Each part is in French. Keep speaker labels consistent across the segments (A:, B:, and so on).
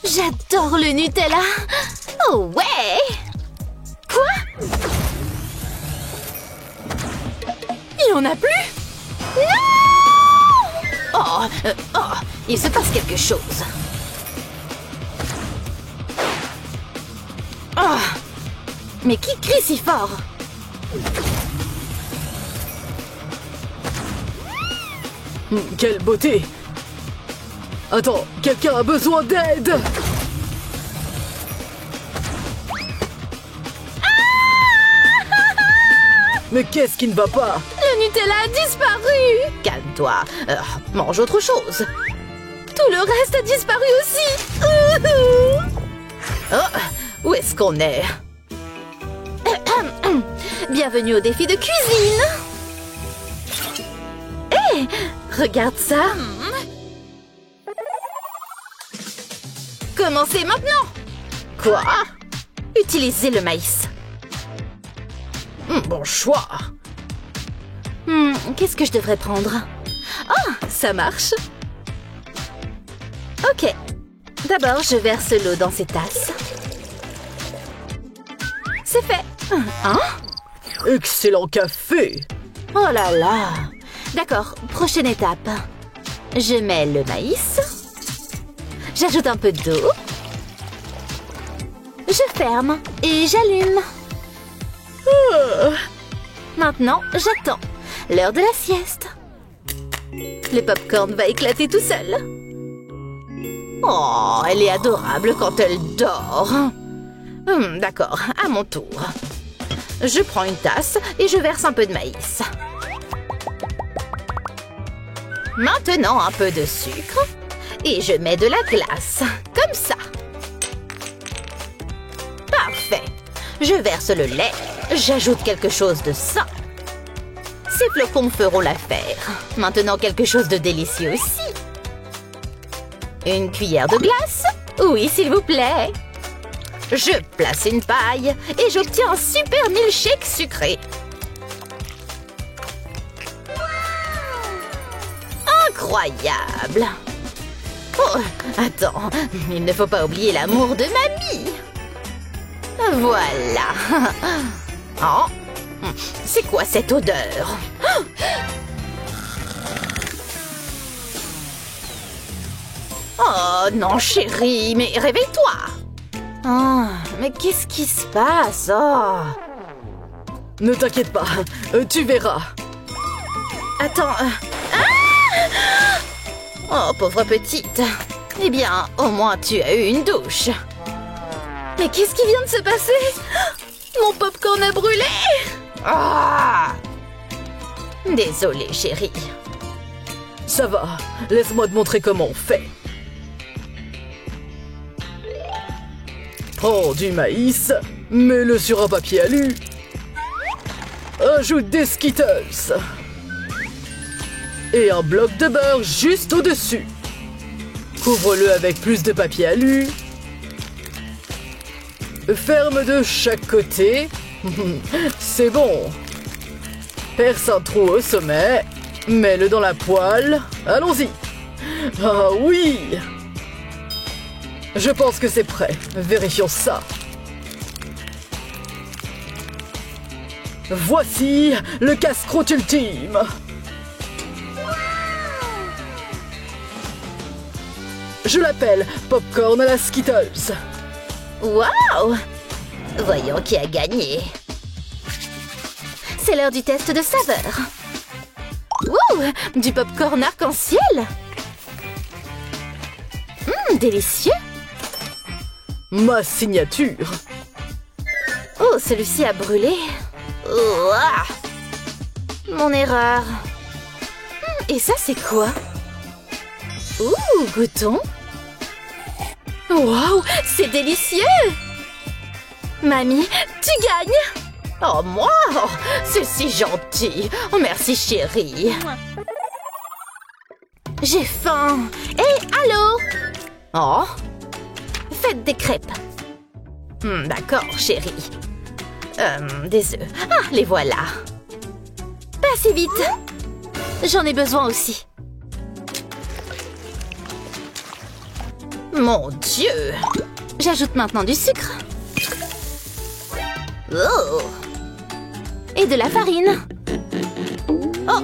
A: J'adore le Nutella. Oh ouais. Quoi? Il en a plus? Non! Il se passe quelque chose. Oh, mais qui crie si fort?
B: Quelle beauté! Attends, quelqu'un a besoin d'aide! Mais qu'est-ce qui ne va pas?
A: Le Nutella a disparu!
C: Calme-toi. Mange autre chose.
A: Tout le reste a disparu aussi!
C: Où est-ce qu'on est?
A: Bienvenue au défi de cuisine! Hé! Regarde ça! Commencez maintenant!
C: Quoi?
A: Utilisez le maïs.
C: Bon choix.
A: Qu'est-ce que je devrais prendre? Ah, ça marche! Ok. D'abord, je verse l'eau dans ces tasses. C'est fait! Hein?
B: Excellent café!
A: Oh là là! D'accord, prochaine étape. Je mets le maïs. J'ajoute un peu d'eau. Je ferme et j'allume. Maintenant, j'attends. L'heure de la sieste. Le popcorn va éclater tout seul.
C: Oh, elle est adorable quand elle dort. D'accord, à mon tour. Je prends une tasse et je verse un peu de maïs. Maintenant, un peu de sucre. Et je mets de la glace, comme ça. Parfait. Je verse le lait. J'ajoute quelque chose de sain. Ces flocons feront l'affaire. Maintenant, quelque chose de délicieux aussi. Une cuillère de glace? Oui, s'il vous plaît. Je place une paille et j'obtiens un super milkshake sucré. Incroyable! Oh, attends, il ne faut pas oublier l'amour de mamie. Voilà. Oh, c'est quoi cette odeur? Oh non, chérie, mais réveille-toi.
A: Oh, mais qu'est-ce qui se passe? Oh.
B: Ne t'inquiète pas, tu verras.
A: Attends.
C: Oh, pauvre petite. Eh bien, au moins tu as eu une douche.
A: Mais qu'est-ce qui vient de se passer? Mon popcorn a brûlé!
C: Ah! Désolée, chérie.
B: Ça va, laisse-moi te montrer comment on fait. Prends du maïs, mets-le sur un papier alu. Ajoute des Skittles. Et un bloc de beurre juste au-dessus. Couvre-le avec plus de papier alu. Ferme de chaque côté. C'est bon. Perce un trou au sommet. Mets-le dans la poêle. Allons-y. Ah oui! Je pense que c'est prêt. Vérifions ça. Voici le casse-croûte ultime. Je l'appelle popcorn à la Skittles.
C: Waouh! Voyons qui a gagné.
A: C'est l'heure du test de saveur. Ouh! Du popcorn arc-en-ciel! Délicieux!
B: Ma signature.
A: Oh, celui-ci a brûlé.
C: Ouah!
A: Mon erreur. Et ça, c'est quoi? Ouh, goûtons. Waouh, c'est délicieux! Mamie, tu gagnes!
C: Oh, moi? Oh, c'est si gentil. Oh, merci, chérie.
A: J'ai faim. Hé, allô?
C: Oh?
A: Faites des crêpes.
C: D'accord, chérie. Des œufs. Ah, les voilà.
A: Pas si vite. J'en ai besoin aussi.
C: Mon Dieu!
A: J'ajoute maintenant du sucre.
C: Oh!
A: Et de la farine.
C: Oh.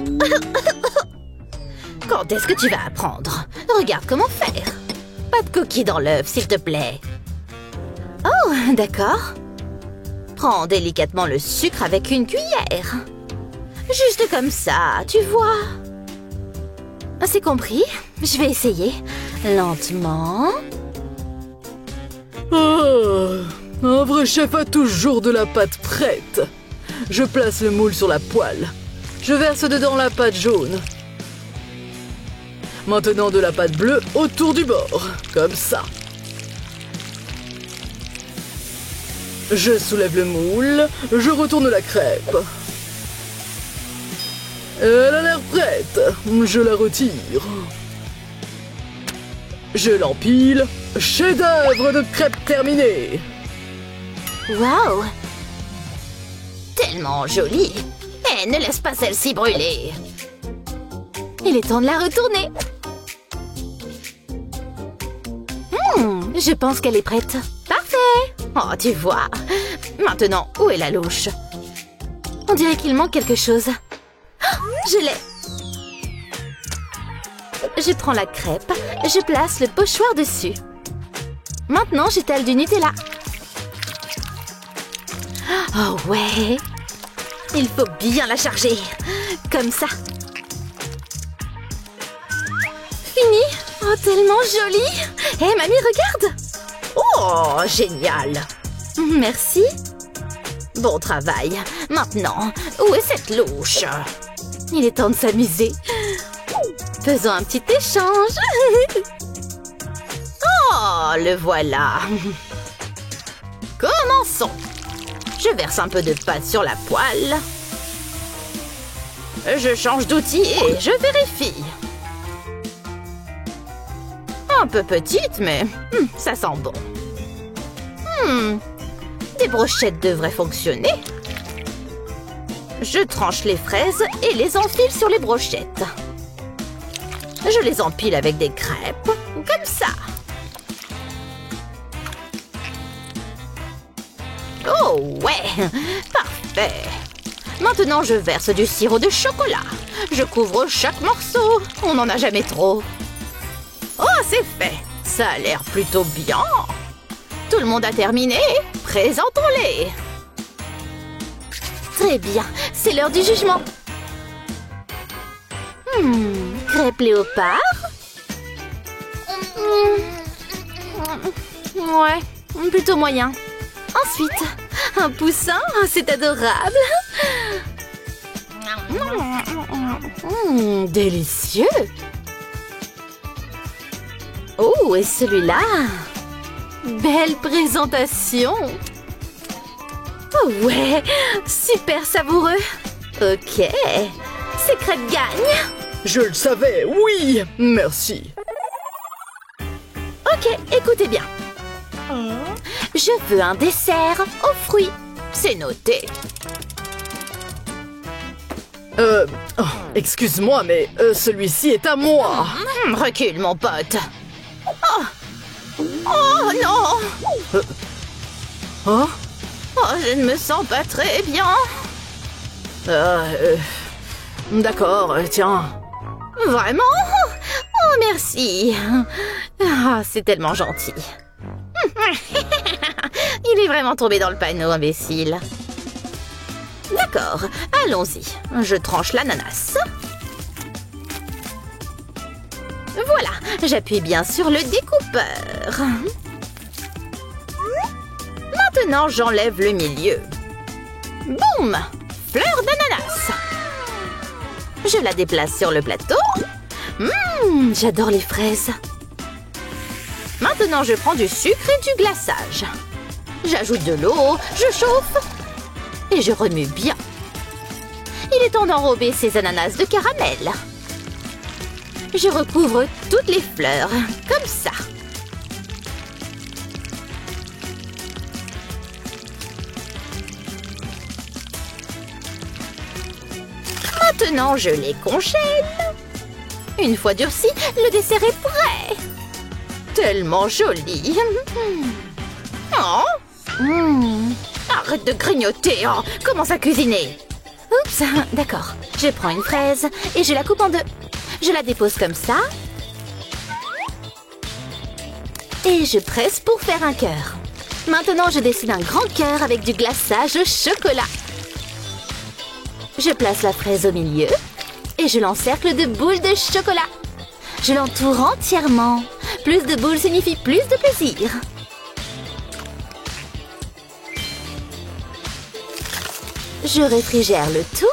C: Quand est-ce que tu vas apprendre? Regarde comment faire. Pas de coquilles dans l'œuf, s'il te plaît.
A: Oh, d'accord.
C: Prends délicatement le sucre avec une cuillère. Juste comme ça, tu vois.
A: C'est compris. Je vais essayer. Lentement.
B: Ah, un vrai chef a toujours de la pâte prête. Je place le moule sur la poêle. Je verse dedans la pâte jaune. Maintenant de la pâte bleue autour du bord, comme ça. Je soulève le moule, je retourne la crêpe. Elle a l'air prête, je la retire. Je l'empile, chef-d'œuvre de crêpe terminé.
A: Waouh!
C: Tellement jolie. Eh, ne laisse pas celle-ci brûler.
A: Il est temps de la retourner. Je pense qu'elle est prête.
C: Parfait. Oh, tu vois. Maintenant, où est la louche?
A: On dirait qu'il manque quelque chose. Oh, je l'ai. Je prends la crêpe, je place le pochoir dessus. Maintenant, j'étale du Nutella.
C: Oh ouais.
A: Il faut bien la charger. Comme ça. Fini. Oh, tellement jolie. Hé, mamie, regarde.
C: Oh, génial.
A: Merci.
C: Bon travail. Maintenant, où est cette louche?
A: Il est temps de s'amuser. Faisons un petit échange.
C: Oh, le voilà. Commençons. Je verse un peu de pâte sur la poêle. Je change d'outil et je vérifie. Un peu petite, mais ça sent bon. Des brochettes devraient fonctionner. Je tranche les fraises et les enfile sur les brochettes. Je les empile avec des crêpes, comme ça. Oh ouais, parfait. Maintenant, je verse du sirop de chocolat. Je couvre chaque morceau. On n'en a jamais trop. Oh, c'est fait. Ça a l'air plutôt bien. Tout le monde a terminé. Présentons-les.
A: Très bien. C'est l'heure du jugement. Crêpe léopard. Ouais, plutôt moyen. Ensuite, un poussin, c'est adorable.
C: Délicieux.
A: Oh, et celui-là. Belle présentation. Oh ouais, super savoureux. Ok, ces crêpes gagnent.
B: Je le savais, oui, merci.
A: Ok, écoutez bien. Je veux un dessert aux fruits.
C: C'est noté.
B: Oh, excuse-moi, mais celui-ci est à moi.
C: Recule, mon pote. Oh non.
B: Hein?
C: Oh, je ne me sens pas très bien.
B: D'accord, tiens.
C: Vraiment? Oh, merci. Ah, c'est tellement gentil. Il est vraiment tombé dans le panneau, imbécile. D'accord, allons-y. Je tranche l'ananas. Voilà, j'appuie bien sur le découpeur. Maintenant, j'enlève le milieu. Boum! Fleur d'ananas. Je la déplace sur le plateau.
A: J'adore les fraises.
C: Maintenant, je prends du sucre et du glaçage. J'ajoute de l'eau, je chauffe et je remue bien. Il est temps d'enrober ces ananas de caramel. Je recouvre toutes les fleurs, comme ça. Maintenant, je les congèle. Une fois durci, le dessert est prêt. tellement joli. Oh. Arrête de grignoter. Oh, commence à cuisiner. Oups, d'accord. Je prends une fraise et je la coupe en deux. Je la dépose comme ça. Et je presse pour faire un cœur. Maintenant, je dessine un grand cœur avec du glaçage au chocolat. Je place la fraise au milieu et je l'encercle de boules de chocolat. Je l'entoure entièrement. Plus de boules signifie plus de plaisir. Je réfrigère le tout.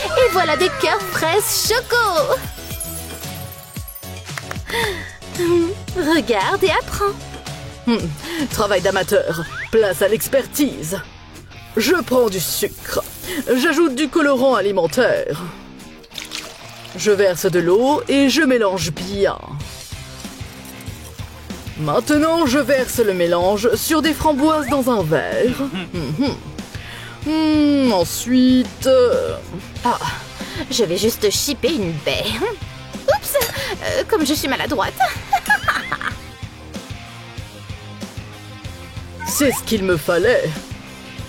C: Et voilà des cœurs fraises choco. Regarde et apprends.
B: Travail d'amateur. Place à l'expertise. Je prends du sucre. J'ajoute du colorant alimentaire. Je verse de l'eau et je mélange bien. Maintenant, je verse le mélange sur des framboises dans un verre. Ensuite...
C: Ah, je vais juste chipper une baie. Oups, comme je suis maladroite.
B: C'est ce qu'il me fallait.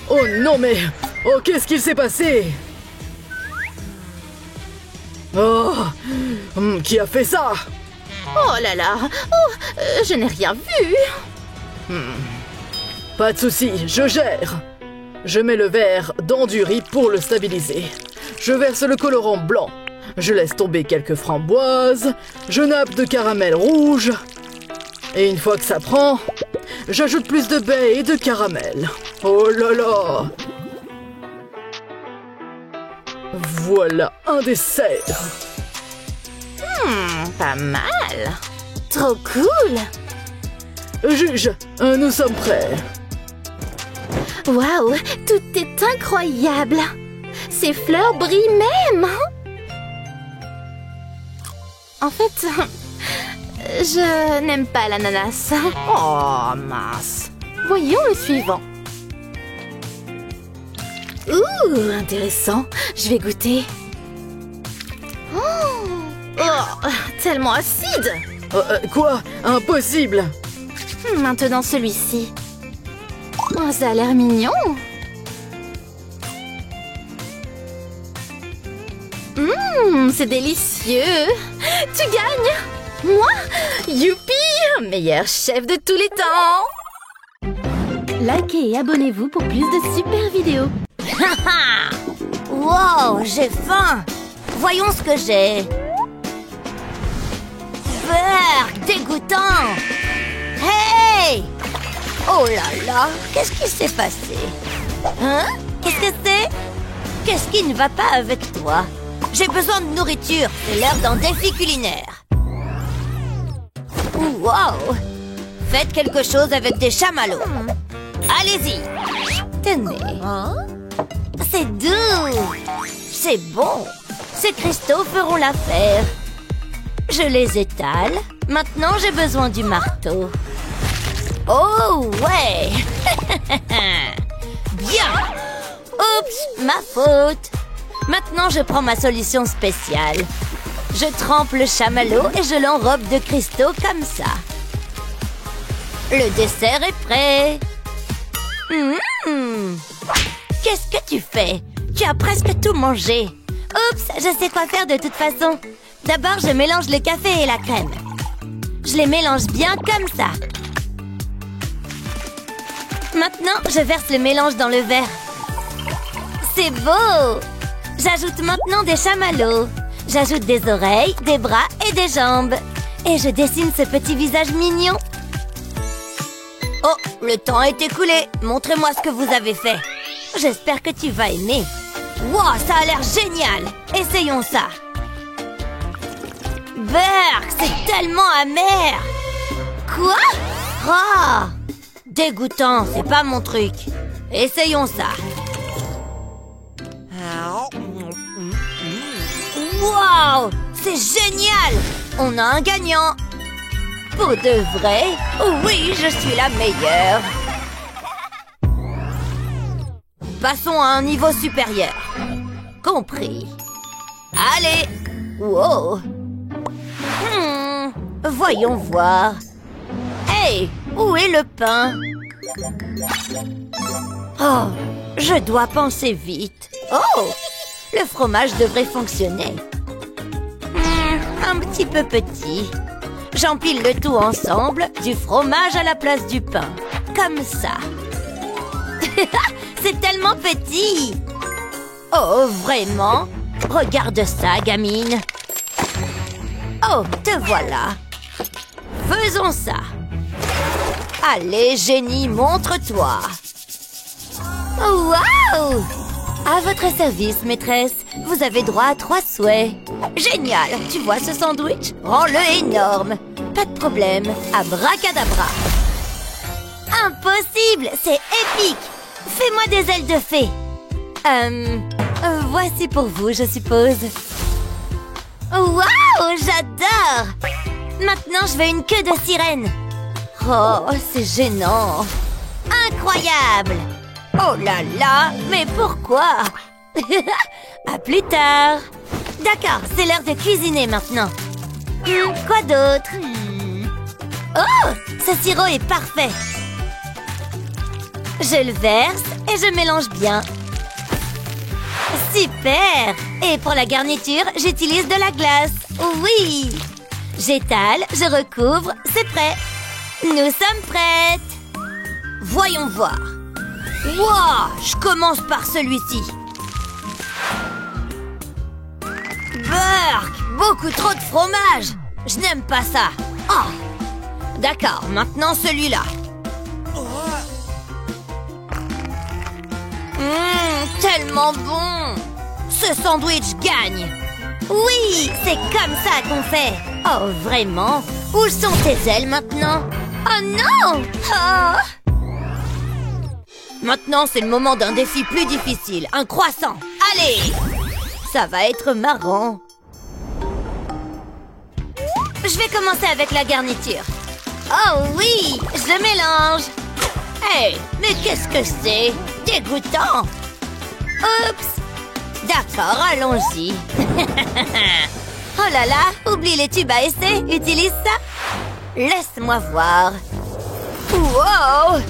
B: Oh non mais... Oh, qu'est-ce qu'il s'est passé? Oh, qui a fait ça?
C: Oh là là. Oh, je n'ai rien vu.
B: Pas de souci, je gère. Je mets le verre dans du riz pour le stabiliser. Je verse le colorant blanc. Je laisse tomber quelques framboises. Je nappe de caramel rouge. Et une fois que ça prend, j'ajoute plus de baies et de caramel. Oh là là! Voilà un dessert.
C: Pas mal. Trop cool.
B: Juge, nous sommes prêts.
C: Waouh, tout est incroyable. Ces fleurs brillent même. En fait, je n'aime pas l'ananas. Oh, mince. Voyons le suivant. Ouh, intéressant. Je vais goûter. Oh, tellement acide.
B: Quoi? Impossible!
C: Maintenant celui-ci. Oh, ça a l'air mignon. C'est délicieux. Tu gagnes. Moi? Youpi! Meilleur chef de tous les temps. Likez et abonnez-vous pour plus de super vidéos.
D: Wow, j'ai faim. Voyons ce que j'ai. Beurre, dégoûtant. Hey! Oh là là, qu'est-ce qui s'est passé? Hein? Qu'est-ce que c'est? Qu'est-ce qui ne va pas avec toi? J'ai besoin de nourriture, c'est l'heure d'un défi culinaire. Wow! Faites quelque chose avec des chamallows. Allez-y. Tenez. C'est doux. C'est bon. Ces cristaux feront l'affaire. Je les étale. Maintenant, j'ai besoin du marteau. Oh, ouais. Bien. Oups, ma faute. Maintenant, je prends ma solution spéciale. Je trempe le chamallow et je l'enrobe de cristaux comme ça. Le dessert est prêt. Qu'est-ce que tu fais? Tu as presque tout mangé. Oups, je sais quoi faire de toute façon. D'abord, je mélange le café et la crème. Je les mélange bien comme ça. Maintenant, je verse le mélange dans le verre. C'est beau! J'ajoute maintenant des chamallows. J'ajoute des oreilles, des bras et des jambes. Et je dessine ce petit visage mignon. Oh, le temps est écoulé. Montrez-moi ce que vous avez fait. J'espère que tu vas aimer. Wow, ça a l'air génial. Essayons ça. Beurre, c'est tellement amer. Quoi? Oh, dégoûtant, c'est pas mon truc. Essayons ça. Wow, c'est génial. On a un gagnant. Pour de vrai? Oui, je suis la meilleure. Passons à un niveau supérieur. Compris. Allez. Wow. Voyons voir. Hé, où est le pain? Oh, je dois penser vite. Oh, le fromage devrait fonctionner. Un petit peu petit. J'empile le tout ensemble, du fromage à la place du pain. Comme ça. C'est tellement petit. Oh, vraiment? Regarde ça, gamine. Oh, te voilà. Faisons ça. Allez, génie, montre-toi. Waouh! À votre service, maîtresse. Vous avez droit à 3 souhaits. Génial! Tu vois ce sandwich? Rends-le énorme. Pas de problème. Abracadabra. Impossible! C'est épique! Fais-moi des ailes de fée. Voici pour vous, je suppose. Waouh! J'adore! Maintenant, je veux une queue de sirène. Oh, c'est gênant. Incroyable! Oh là là, mais pourquoi? À plus tard. D'accord, c'est l'heure de cuisiner maintenant. Quoi d'autre? Oh, ce sirop est parfait. Je le verse et je mélange bien. Super! Et pour la garniture, j'utilise de la glace. Oui! J'étale, je recouvre, c'est prêt. Nous sommes prêtes. Voyons voir. Wow! Je commence par celui-ci. Burk! Beaucoup trop de fromage. Je n'aime pas ça. Oh! D'accord, maintenant celui-là. Tellement bon! Ce sandwich gagne! Oui, c'est comme ça qu'on fait! Oh, vraiment? Où sont tes ailes maintenant? Oh non! Oh! Maintenant, c'est le moment d'un défi plus difficile. Un croissant! Allez! Ça va être marrant. Je vais commencer avec la garniture. Oh oui! Je mélange! Hey, mais qu'est-ce que c'est? Dégoûtant! Oups! D'accord, allons-y. Oh là là, oublie les tubes à essai, utilise ça. Laisse-moi voir. Wow!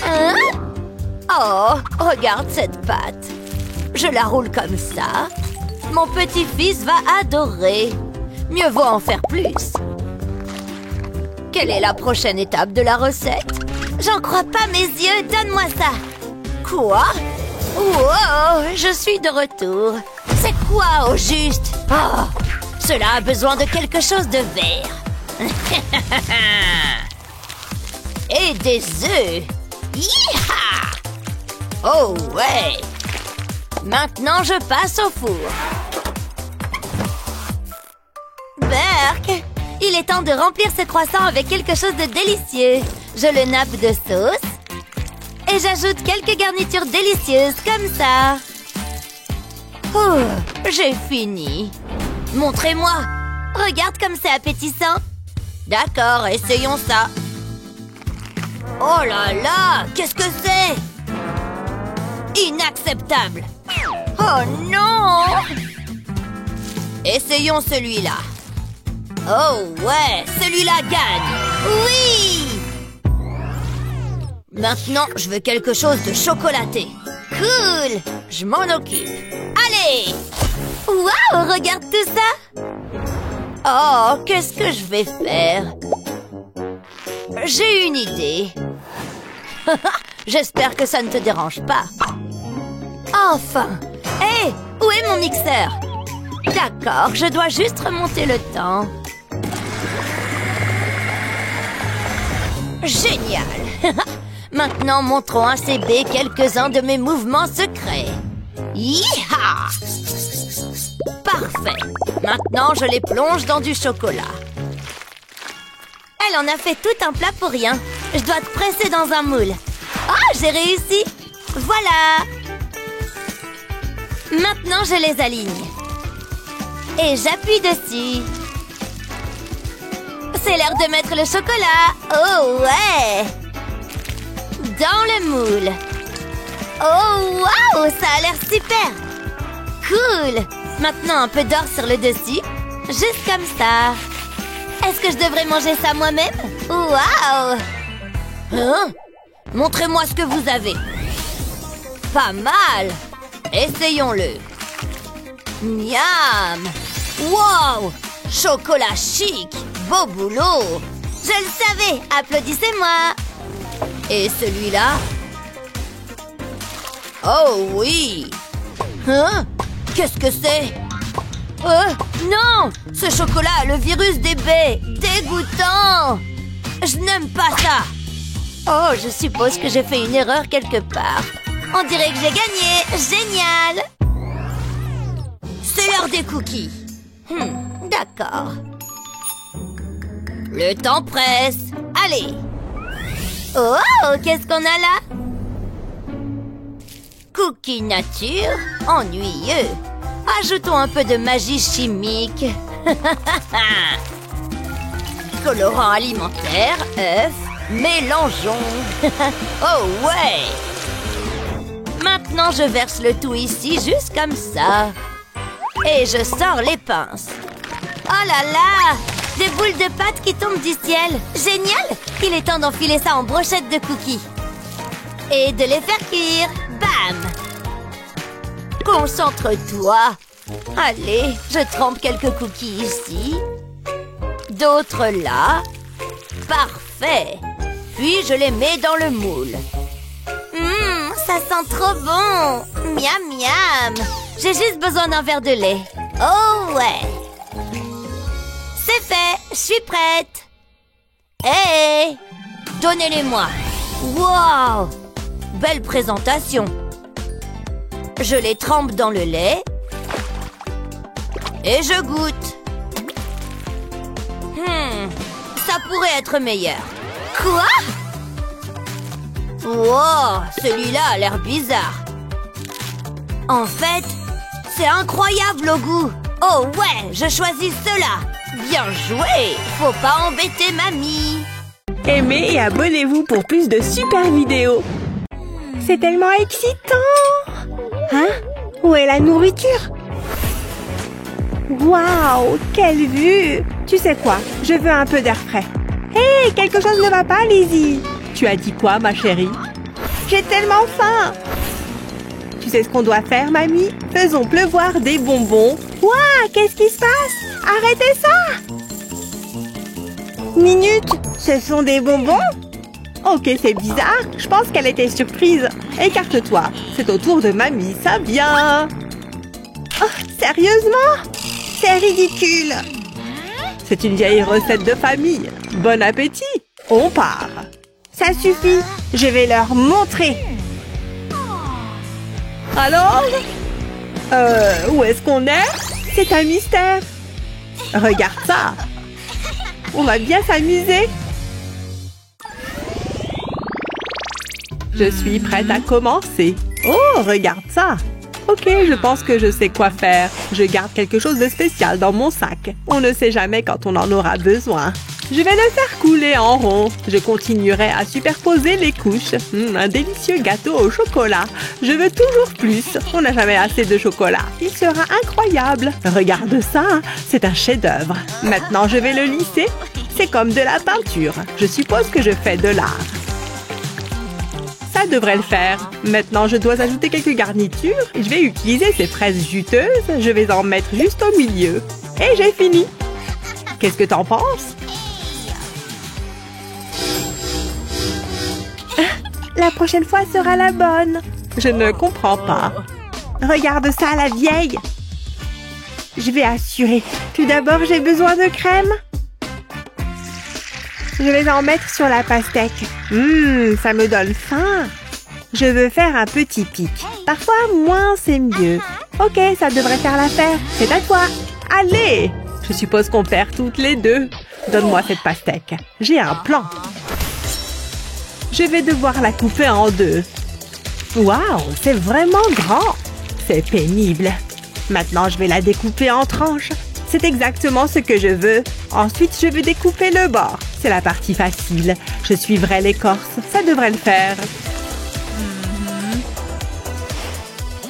D: Hein? Oh, regarde cette pâte. Je la roule comme ça. Mon petit-fils va adorer. Mieux vaut en faire plus. Quelle est la prochaine étape de la recette? J'en crois pas mes yeux, donne-moi ça. Quoi? Wow, je suis de retour. C'est quoi au juste? Oh, cela a besoin de quelque chose de vert. Et des œufs. Yeeha! Oh ouais! Maintenant, je passe au four. Burk, il est temps de remplir ce croissant avec quelque chose de délicieux. Je le nappe de sauce. Et j'ajoute quelques garnitures délicieuses comme ça. Oh, j'ai fini. Montrez-moi. Regarde comme c'est appétissant. D'accord, essayons ça. Oh là là, qu'est-ce que c'est? Inacceptable. Oh non! Essayons celui-là. Oh ouais, celui-là gagne. Oui! Maintenant, je veux quelque chose de chocolaté. Cool! Je m'en occupe. Allez! Waouh, regarde tout ça! Oh, qu'est-ce que je vais faire? J'ai une idée. J'espère que ça ne te dérange pas. Enfin! Hé! Où est mon mixeur? D'accord, je dois juste remonter le temps. Génial! Maintenant, montrons à CB quelques-uns de mes mouvements secrets. Yeeha! Parfait. Maintenant, je les plonge dans du chocolat. Elle en a fait tout un plat pour rien. Je dois te presser dans un moule. Oh, j'ai réussi! Voilà! Maintenant, je les aligne. Et j'appuie dessus. C'est l'heure de mettre le chocolat. Oh ouais! Dans le moule. Oh waouh, ça a l'air super. Cool. Maintenant un peu d'or sur le dessus. Juste comme ça. Est-ce que je devrais manger ça moi-même? Waouh! Hein? Montrez-moi ce que vous avez. Pas mal. Essayons-le. Miam! Wow! Chocolat chic! Beau boulot! Je le savais! Applaudissez-moi! Et celui-là? Oh oui! Hein? Qu'est-ce que c'est? Non! Ce chocolat a le virus des baies! Dégoûtant! Je n'aime pas ça! Oh, je suppose que j'ai fait une erreur quelque part. On dirait que j'ai gagné! Génial! C'est l'heure des cookies. D'accord. Le temps presse. Allez. Oh, qu'est-ce qu'on a là? Cookie nature, ennuyeux. Ajoutons un peu de magie chimique. Colorant alimentaire, œuf, mélangeons. Oh ouais! Maintenant, je verse le tout ici, juste comme ça. Et je sors les pinces. Oh là là! Des boules de pâte qui tombent du ciel. Génial! Il est temps d'enfiler ça en brochettes de cookies. Et de les faire cuire. Bam! Concentre-toi. Allez, je trempe quelques cookies ici. D'autres là. Parfait. Puis je les mets dans le moule. Ça sent trop bon. Miam, miam. J'ai juste besoin d'un verre de lait. Oh ouais. C'est fait. Je suis prête. Hé! Donnez-les-moi. Wow! Belle présentation. Je les trempe dans le lait. Et je goûte. Ça pourrait être meilleur. Quoi? Wow, celui-là a l'air bizarre. En fait, c'est incroyable au goût. Oh ouais, je choisis cela. Bien joué. Faut pas embêter mamie.
E: Aimez et abonnez-vous pour plus de super vidéos. C'est tellement excitant. Hein? Où est la nourriture? Waouh, quelle vue! Tu sais quoi? Je veux un peu d'air frais. Hé, quelque chose ne va pas, Lizzie. Tu as dit quoi, ma chérie? J'ai tellement faim. Tu sais ce qu'on doit faire, mamie? Faisons pleuvoir des bonbons. Waouh, qu'est-ce qui se passe? Arrêtez ça! Minute, ce sont des bonbons? Ok, c'est bizarre. Je pense qu'elle était surprise. Écarte-toi. C'est au tour de mamie, ça vient. Oh, sérieusement? C'est ridicule. C'est une vieille recette de famille. Bon appétit. On part. Ça suffit. Je vais leur montrer. Alors? Où est-ce qu'on est? C'est un mystère. Regarde ça. On va bien s'amuser. Je suis prête à commencer. Oh, regarde ça. Ok, je pense que je sais quoi faire. Je garde quelque chose de spécial dans mon sac. On ne sait jamais quand on en aura besoin. Je vais le faire couler en rond. Je continuerai à superposer les couches. Un délicieux gâteau au chocolat. Je veux toujours plus. On n'a jamais assez de chocolat. Il sera incroyable. Regarde ça, c'est un chef-d'œuvre. Maintenant, je vais le lisser. C'est comme de la peinture. Je suppose que je fais de l'art. Ça devrait le faire. Maintenant, je dois ajouter quelques garnitures. Je vais utiliser ces fraises juteuses. Je vais en mettre juste au milieu. Et j'ai fini. Qu'est-ce que t'en penses? La prochaine fois sera la bonne. Je ne comprends pas. Regarde ça, la vieille. Je vais assurer. Tout d'abord, j'ai besoin de crème. Je vais en mettre sur la pastèque. Ça me donne faim. Je veux faire un petit pic. Parfois, moins, c'est mieux. Ok, ça devrait faire l'affaire. C'est à toi. Allez! Je suppose qu'on perd toutes les deux. Donne-moi cette pastèque. J'ai un plan. Je vais devoir la couper en deux. Waouh, c'est vraiment grand. C'est pénible. Maintenant, je vais la découper en tranches. C'est exactement ce que je veux. Ensuite, je vais découper le bord. C'est la partie facile. Je suivrai l'écorce. Ça devrait le faire.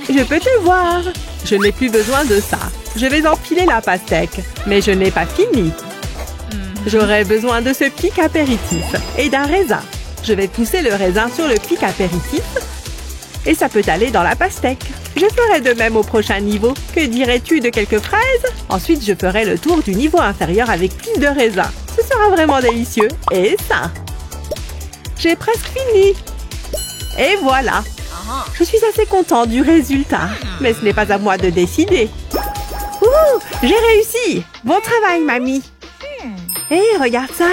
E: Je peux te voir. Je n'ai plus besoin de ça. Je vais empiler la pastèque. Mais je n'ai pas fini. J'aurai besoin de ce pic apéritif et d'un raisin. Je vais pousser le raisin sur le pic apéritif et ça peut aller dans la pastèque. Je ferai de même au prochain niveau. Que dirais-tu de quelques fraises? Ensuite, je ferai le tour du niveau inférieur avec plus de raisin. Ce sera vraiment délicieux et sain. J'ai presque fini. Et voilà. Je suis assez content du résultat. Mais ce n'est pas à moi de décider. Ouh, j'ai réussi. Bon travail, mamie. Hé, regarde ça.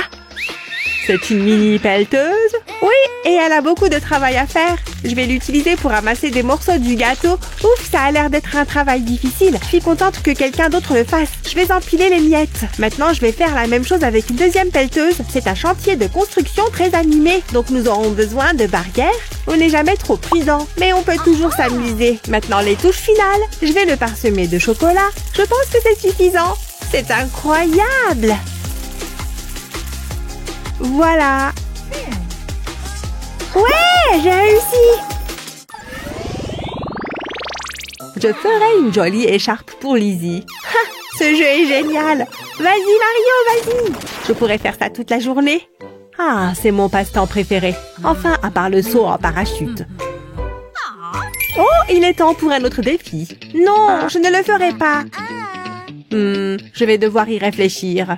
E: C'est une mini pelleteuse. Oui, et elle a beaucoup de travail à faire. Je vais l'utiliser pour ramasser des morceaux du gâteau. Ouf, ça a l'air d'être un travail difficile. Je suis contente que quelqu'un d'autre le fasse. Je vais empiler les miettes. Maintenant, je vais faire la même chose avec une deuxième pelleteuse. C'est un chantier de construction très animé. Donc, nous aurons besoin de barrières. On n'est jamais trop prudent, mais on peut toujours s'amuser. Maintenant, les touches finales. Je vais le parsemer de chocolat. Je pense que c'est suffisant. C'est incroyable! Voilà. Ouais, j'ai réussi. Je ferai une jolie écharpe pour Lizzie. Ha, ce jeu est génial. Vas-y, Mario, vas-y. Je pourrais faire ça toute la journée. Ah, c'est mon passe-temps préféré. Enfin, à part le saut en parachute. Oh, il est temps pour un autre défi. Non, je ne le ferai pas. Je vais devoir y réfléchir.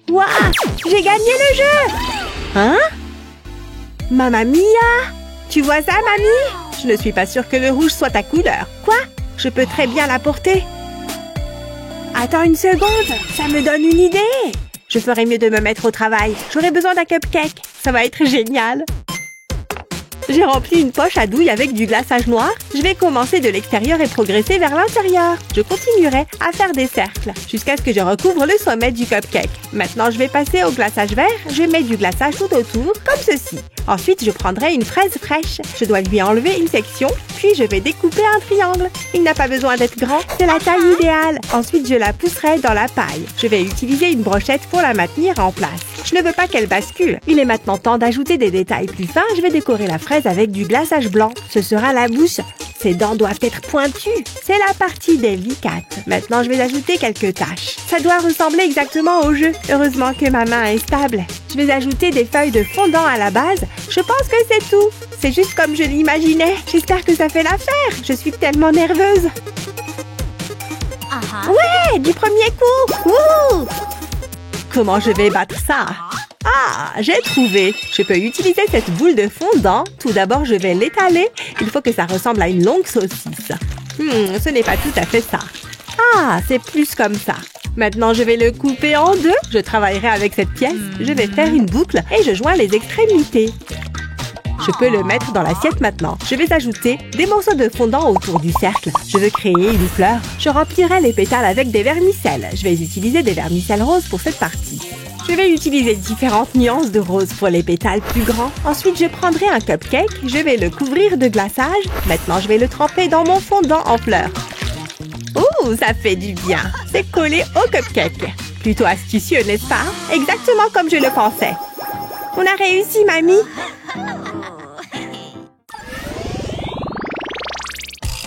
E: Waouh, j'ai gagné le jeu! Hein? Mamma mia! Tu vois ça, mamie? Je ne suis pas sûre que le rouge soit ta couleur. Quoi? Je peux très bien la porter. Attends une seconde, ça me donne une idée. Je ferais mieux de me mettre au travail. J'aurai besoin d'un cupcake. Ça va être génial. J'ai rempli une poche à douille avec du glaçage noir. Je vais commencer de l'extérieur et progresser vers l'intérieur. Je continuerai à faire des cercles jusqu'à ce que je recouvre le sommet du cupcake. Maintenant, je vais passer au glaçage vert. Je mets du glaçage tout autour, comme ceci. Ensuite, je prendrai une fraise fraîche. Je dois lui enlever une section, puis je vais découper un triangle. Il n'a pas besoin d'être grand, c'est la taille idéale. Ensuite, je la pousserai dans la paille. Je vais utiliser une brochette pour la maintenir en place. Je ne veux pas qu'elle bascule. Il est maintenant temps d'ajouter des détails plus fins. Je vais décorer la fraise avec du glaçage blanc. Ce sera la bouche. Ses dents doivent être pointues. C'est la partie délicate. Maintenant, je vais ajouter quelques taches. Ça doit ressembler exactement au jeu. Heureusement que ma main est stable. Je vais ajouter des feuilles de fondant à la base. Je pense que c'est tout. C'est juste comme je l'imaginais. J'espère que ça fait l'affaire. Je suis tellement nerveuse. Ouais, du premier coup. Wouhou! Comment je vais battre ça? Ah, j'ai trouvé. Je peux utiliser cette boule de fondant. Tout d'abord, je vais l'étaler. Il faut que ça ressemble à une longue saucisse. Ce n'est pas tout à fait ça. Ah, c'est plus comme ça. Maintenant, je vais le couper en deux. Je travaillerai avec cette pièce. Je vais faire une boucle et je joins les extrémités. Je peux le mettre dans l'assiette maintenant. Je vais ajouter des morceaux de fondant autour du cercle. Je veux créer une fleur. Je remplirai les pétales avec des vermicelles. Je vais utiliser des vermicelles roses pour cette partie. Je vais utiliser différentes nuances de rose pour les pétales plus grands. Ensuite, je prendrai un cupcake. Je vais le couvrir de glaçage. Maintenant, je vais le tremper dans mon fondant en fleurs. Ouh, ça fait du bien. C'est collé au cupcake. Plutôt astucieux, n'est-ce pas? Exactement comme je le pensais. On a réussi, mamie.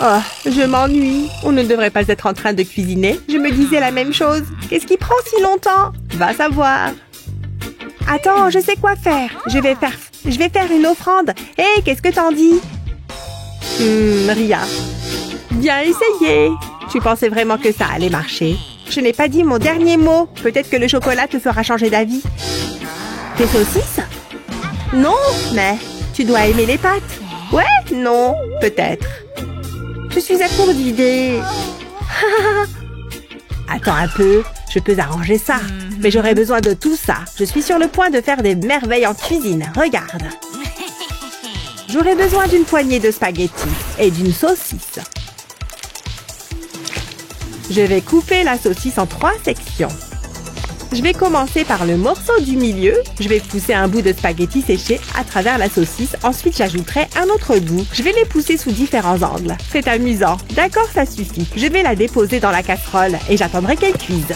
E: Oh, je m'ennuie. On ne devrait pas être en train de cuisiner. Je me disais la même chose. Qu'est-ce qui prend si longtemps? Va savoir. Attends, je sais quoi faire. Je vais faire une offrande. Hé, qu'est-ce que t'en dis? Rien. Bien essayé. Tu pensais vraiment que ça allait marcher? Je n'ai pas dit mon dernier mot. Peut-être que le chocolat te fera changer d'avis. Tes saucisses? Non, mais tu dois aimer les pâtes. Ouais, non, peut-être. Je suis à court d'idées. Attends un peu, je peux arranger ça. Mais j'aurai besoin de tout ça. Je suis sur le point de faire des merveilles en cuisine. Regarde. J'aurai besoin d'une poignée de spaghettis et d'une saucisse. Je vais couper la saucisse en 3 sections. Je vais commencer par le morceau du milieu. Je vais pousser un bout de spaghetti séché à travers la saucisse. Ensuite, j'ajouterai un autre bout. Je vais les pousser sous différents angles. C'est amusant. D'accord, ça suffit. Je vais la déposer dans la casserole et j'attendrai qu'elle cuise.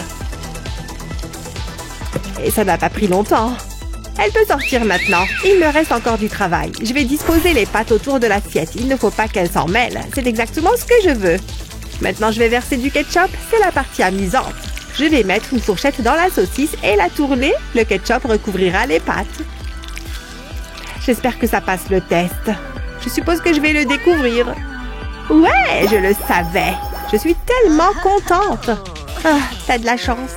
E: Et ça n'a pas pris longtemps. Elle peut sortir maintenant. Il me reste encore du travail. Je vais disposer les pâtes autour de l'assiette. Il ne faut pas qu'elles s'en mêlent. C'est exactement ce que je veux. Maintenant, je vais verser du ketchup. C'est la partie amusante. Je vais mettre une fourchette dans la saucisse et la tourner. Le ketchup recouvrira les pâtes. J'espère que ça passe le test. Je suppose que je vais le découvrir. Ouais, je le savais. Je suis tellement contente. Ah, t'as de la chance.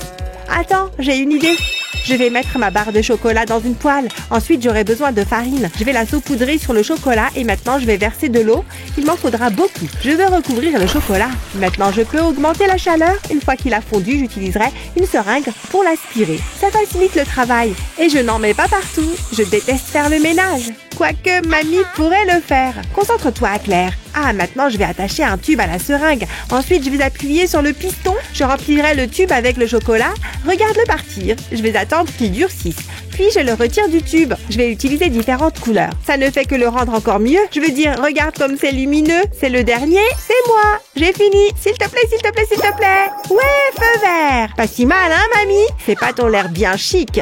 E: Attends, j'ai une idée. Je vais mettre ma barre de chocolat dans une poêle. Ensuite, j'aurai besoin de farine. Je vais la saupoudrer sur le chocolat et maintenant, je vais verser de l'eau. Il m'en faudra beaucoup. Je vais recouvrir le chocolat. Maintenant, je peux augmenter la chaleur. Une fois qu'il a fondu, j'utiliserai une seringue pour l'aspirer. Ça facilite le travail. Et je n'en mets pas partout. Je déteste faire le ménage. Quoique, mamie pourrait le faire. Concentre-toi, Claire. Ah, maintenant, je vais attacher un tube à la seringue. Ensuite, je vais appuyer sur le piston. Je remplirai le tube avec le chocolat. Regarde-le partir. Je vais attendre qu'il durcisse. Puis, je le retire du tube. Je vais utiliser différentes couleurs. Ça ne fait que le rendre encore mieux. Je veux dire, regarde comme c'est lumineux. C'est le dernier. C'est moi. J'ai fini. S'il te plaît, s'il te plaît, s'il te plaît. Ouais, feu vert. Pas si mal, hein, mamie? C'est pas ton l'air bien chic.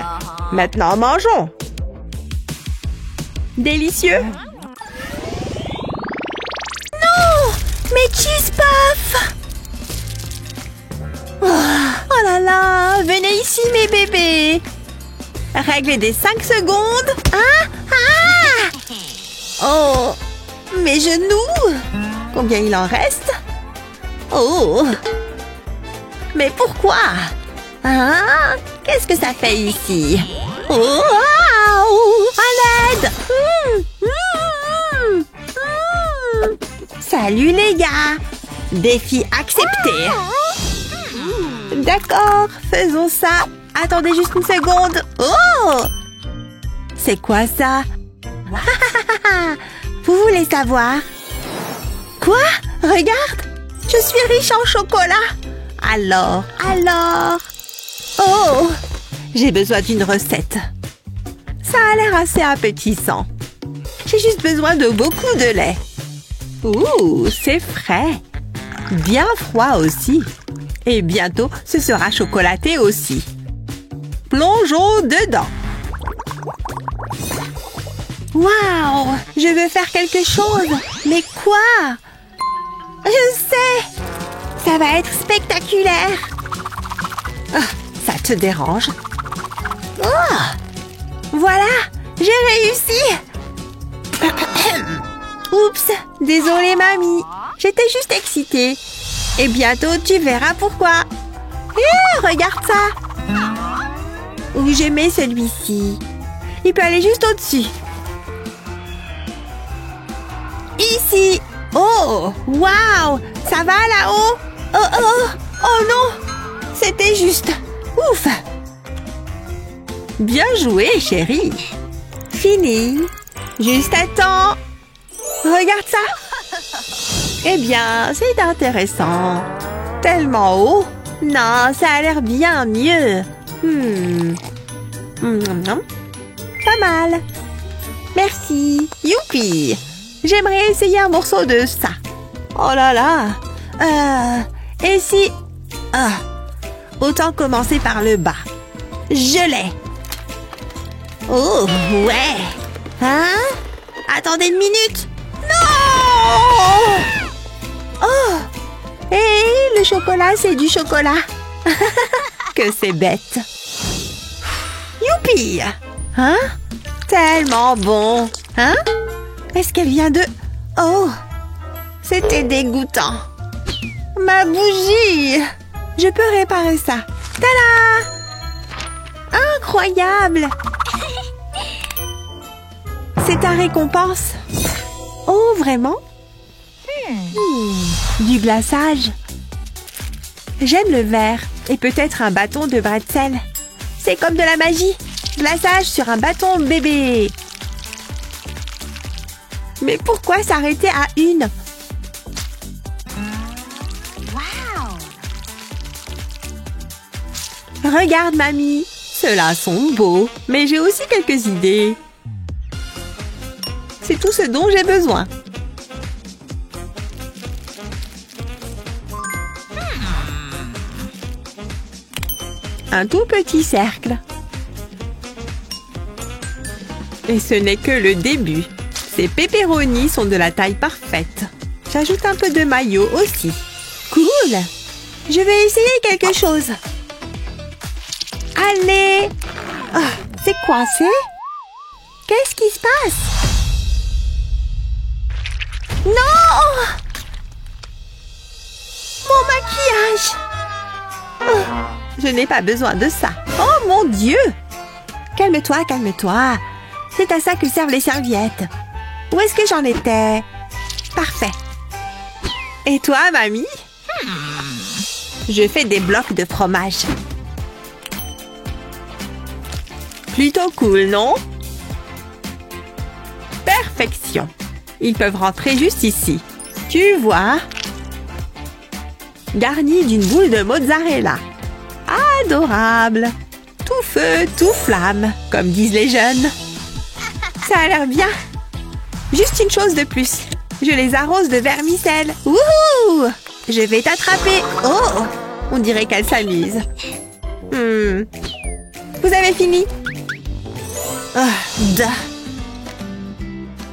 E: Maintenant, mangeons. Délicieux.
D: Mes cheese puffs! Oh là là! Venez ici, mes bébés!
E: Règle des 5 secondes.
D: Oh! Mes genoux!
E: Combien il en reste?
D: Oh! Mais pourquoi? Hein? Qu'est-ce que ça fait ici? Oh! À l'aide!
E: Salut les gars! Défi accepté! D'accord, faisons ça. Attendez juste une seconde. Oh! C'est quoi ça? Vous voulez savoir? Quoi? Regarde! Je suis riche en chocolat! Alors... Oh! J'ai besoin d'une recette. Ça a l'air assez appétissant. J'ai juste besoin de beaucoup de lait. Ouh, c'est frais. Bien froid aussi. Et bientôt, ce sera chocolaté aussi. Plongeons dedans. Waouh! Je veux faire quelque chose. Mais quoi? Je sais! Ça va être spectaculaire. Ah, ça te dérange? Oh! Voilà! J'ai réussi! Oups! Désolée, mamie. J'étais juste excitée. Et bientôt, tu verras pourquoi. Regarde ça! Où je mets celui-ci? Il peut aller juste au-dessus. Ici! Oh! Waouh! Ça va là-haut? Oh non! C'était juste... Ouf! Bien joué, chérie! Fini! Juste à temps! Regarde ça! Eh bien, c'est intéressant. Tellement haut? Non, ça a l'air bien mieux. Pas mal. Merci. Youpi! J'aimerais essayer un morceau de ça. Oh là là! Et si... autant commencer par le bas. Je l'ai. Oh, ouais! Hein? Attendez une minute! Non! Oh! Et le chocolat, c'est du chocolat. Que c'est bête. Youpi! Hein? Tellement bon. Hein? Est-ce qu'elle vient de... Oh! C'était dégoûtant. Ma bougie! Je peux réparer ça. Tada! Incroyable! C'est ta récompense. Oh, vraiment? Du glaçage. J'aime le vert et peut-être un bâton de bretzel. C'est comme de la magie. Glaçage sur un bâton bébé. Mais pourquoi s'arrêter à une? Regarde, mamie. Ceux-là sont beaux, mais j'ai aussi quelques idées. C'est tout ce dont j'ai besoin. Un tout petit cercle. Et ce n'est que le début. Ces pepperonis sont de la taille parfaite. J'ajoute un peu de mayo aussi. Cool! Je vais essayer quelque chose. Allez! Oh, c'est coincé? Qu'est-ce qui se passe? Non! Mon maquillage! Oh, je n'ai pas besoin de ça. Oh mon Dieu! Calme-toi, calme-toi. C'est à ça que servent les serviettes. Où est-ce que j'en étais? Parfait. Et toi, mamie? Je fais des blocs de fromage. Plutôt cool, non? Perfection. Ils peuvent rentrer juste ici. Tu vois? Garni d'une boule de mozzarella. Adorable. Tout feu, tout flamme, comme disent les jeunes. Ça a l'air bien. Juste une chose de plus. Je les arrose de vermicelle. Wouhou! Je vais t'attraper. Oh! On dirait qu'elle s'amuse. Vous avez fini?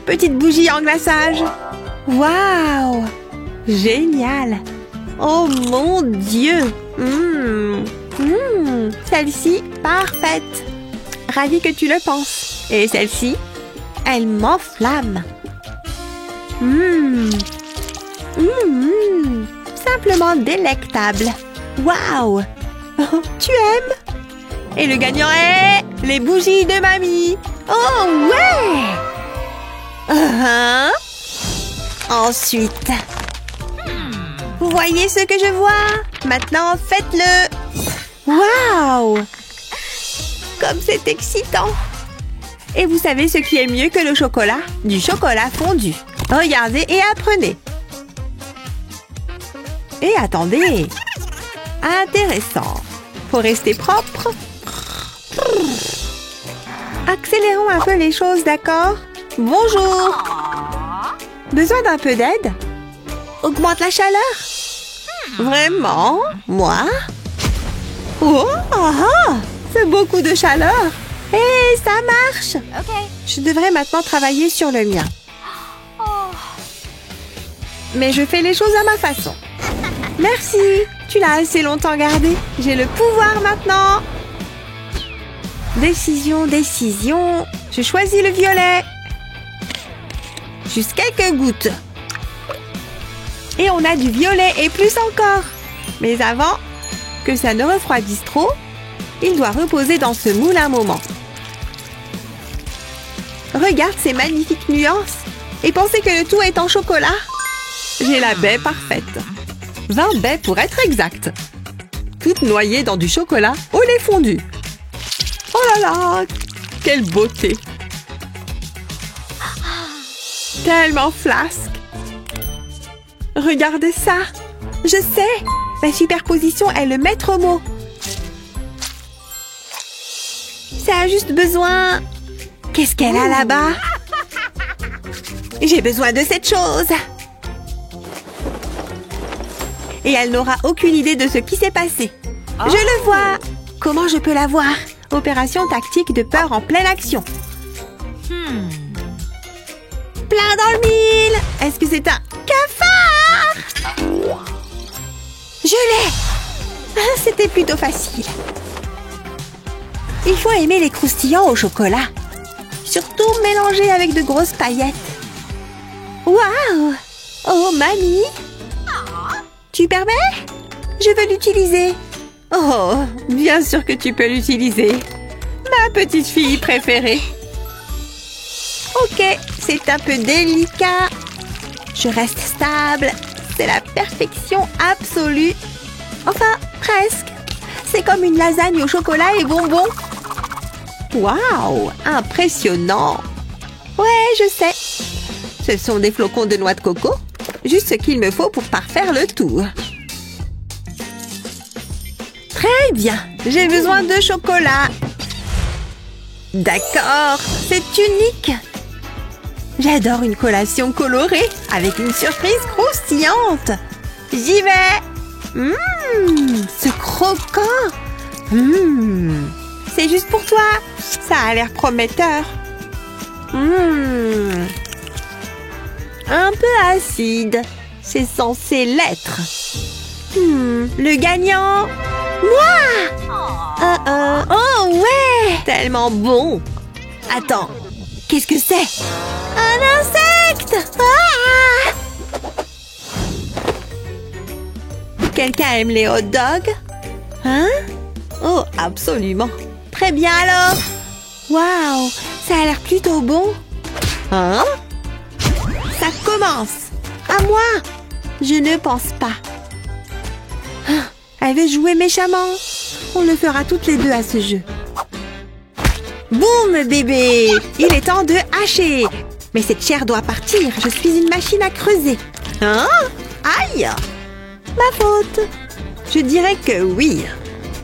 E: Petite bougie en glaçage. Waouh! Génial! Oh mon Dieu! Celle-ci, parfaite! Ravie que tu le penses. Et celle-ci, elle m'enflamme. Simplement délectable. Waouh! Tu aimes? Et le gagnant est les bougies de mamie. Oh ouais! Ensuite, vous voyez ce que je vois? Maintenant, faites-le. Waouh! Comme c'est excitant. Et vous savez ce qui est mieux que le chocolat? Du chocolat fondu. Regardez et apprenez. Et attendez. Intéressant. Faut rester propre. Accélérons un peu les choses, d'accord? Bonjour. Besoin d'un peu d'aide? Augmente la chaleur? Vraiment? Moi? Oh, c'est beaucoup de chaleur. Et ça marche. Je devrais maintenant travailler sur le mien. Mais je fais les choses à ma façon. Merci. Tu l'as assez longtemps gardé. J'ai le pouvoir maintenant. Décision, décision. Je choisis le violet. Juste quelques gouttes. Et on a du violet et plus encore. Mais avant que ça ne refroidisse trop, il doit reposer dans ce moule un moment. Regarde ces magnifiques nuances. Et pensez que le tout est en chocolat. J'ai la baie parfaite. 20 baies pour être exact. Toutes noyées dans du chocolat au lait fondu. Oh là là, quelle beauté. Tellement flasque. Regardez ça. Je sais, la superposition est le maître mot. Ça a juste besoin... Qu'est-ce qu'elle a là-bas? J'ai besoin de cette chose. Et elle n'aura aucune idée de ce qui s'est passé. Je le vois. Comment je peux la voir? Opération tactique de peur en pleine action. Plein dans le mille. Est-ce que c'est un cafard? Je l'ai. C'était plutôt facile. Il faut aimer les croustillants au chocolat. Surtout mélangés avec de grosses paillettes. Waouh! Oh, mamie! Tu permets? Je veux l'utiliser. Oh, bien sûr que tu peux l'utiliser. Ma petite fille préférée. Ok, c'est un peu délicat. Je reste stable. C'est la perfection absolue. Enfin, presque. C'est comme une lasagne au chocolat et bonbons. Waouh, impressionnant. Ouais, je sais. Ce sont des flocons de noix de coco. Juste ce qu'il me faut pour parfaire le tout. Très bien, j'ai besoin de chocolat. D'accord, c'est unique. J'adore une collation colorée avec une surprise croustillante. J'y vais. Ce croquant. C'est juste pour toi. Ça a l'air prometteur. Un peu acide. C'est censé l'être. Le gagnant. Oh ouais! Tellement bon! Attends, qu'est-ce que c'est?
D: Un insecte! Ah!
E: Quelqu'un aime les hot dogs? Hein? Oh, absolument! Très bien alors! Waouh! Ça a l'air plutôt bon! Hein? Ça commence! À moi! Je ne pense pas. Ah, elle veut jouer méchamment. On le fera toutes les deux à ce jeu. Boum, bébé! Il est temps de hacher. Mais cette chair doit partir. Je suis une machine à creuser. Hein? Aïe! Ma faute. Je dirais que oui.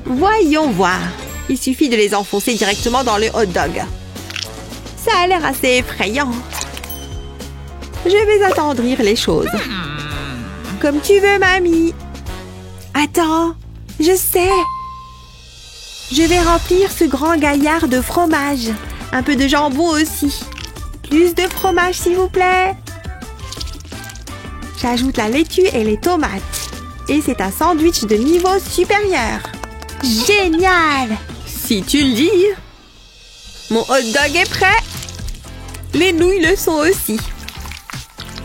E: Voyons voir. Il suffit de les enfoncer directement dans le hot dog. Ça a l'air assez effrayant. Je vais attendrir les choses. Comme tu veux, mamie. Attends, je sais. Je vais remplir ce grand gaillard de fromage. Un peu de jambon aussi. Plus de fromage, s'il vous plaît. J'ajoute la laitue et les tomates. Et c'est un sandwich de niveau supérieur. Génial! Si tu le dis. Mon hot dog est prêt. Les nouilles le sont aussi.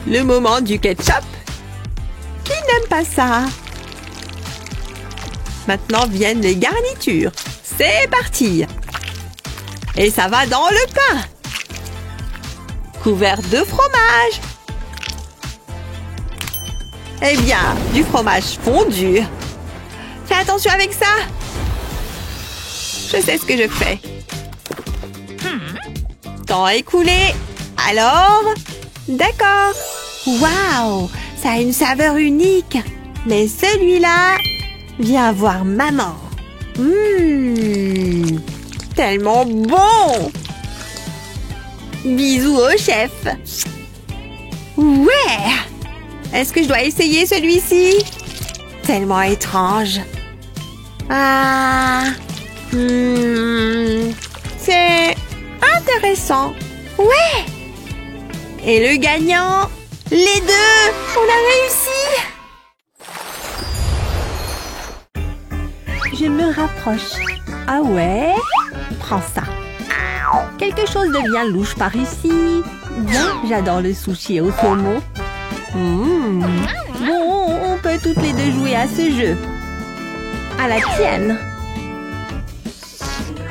E: Le moment du ketchup. Qui n'aime pas ça? Maintenant viennent les garnitures. C'est parti! Et ça va dans le pain. Couvert de fromage. Eh bien, du fromage fondu. Fais attention avec ça. Je sais ce que je fais. Temps écoulé. Alors? D'accord. Waouh! Ça a une saveur unique. Mais celui-là... Viens voir maman. Tellement bon! Bisous au chef. Ouais! Est-ce que je dois essayer celui-ci? Tellement étrange. Ah! C'est intéressant. Ouais! Et le gagnant? Les deux! On a réussi! Je me rapproche. Ah ouais? Prends ça. Quelque chose de bien louche par ici. Bien, j'adore le sushi au saumon. Bon, on peut toutes les deux jouer à ce jeu. À la tienne.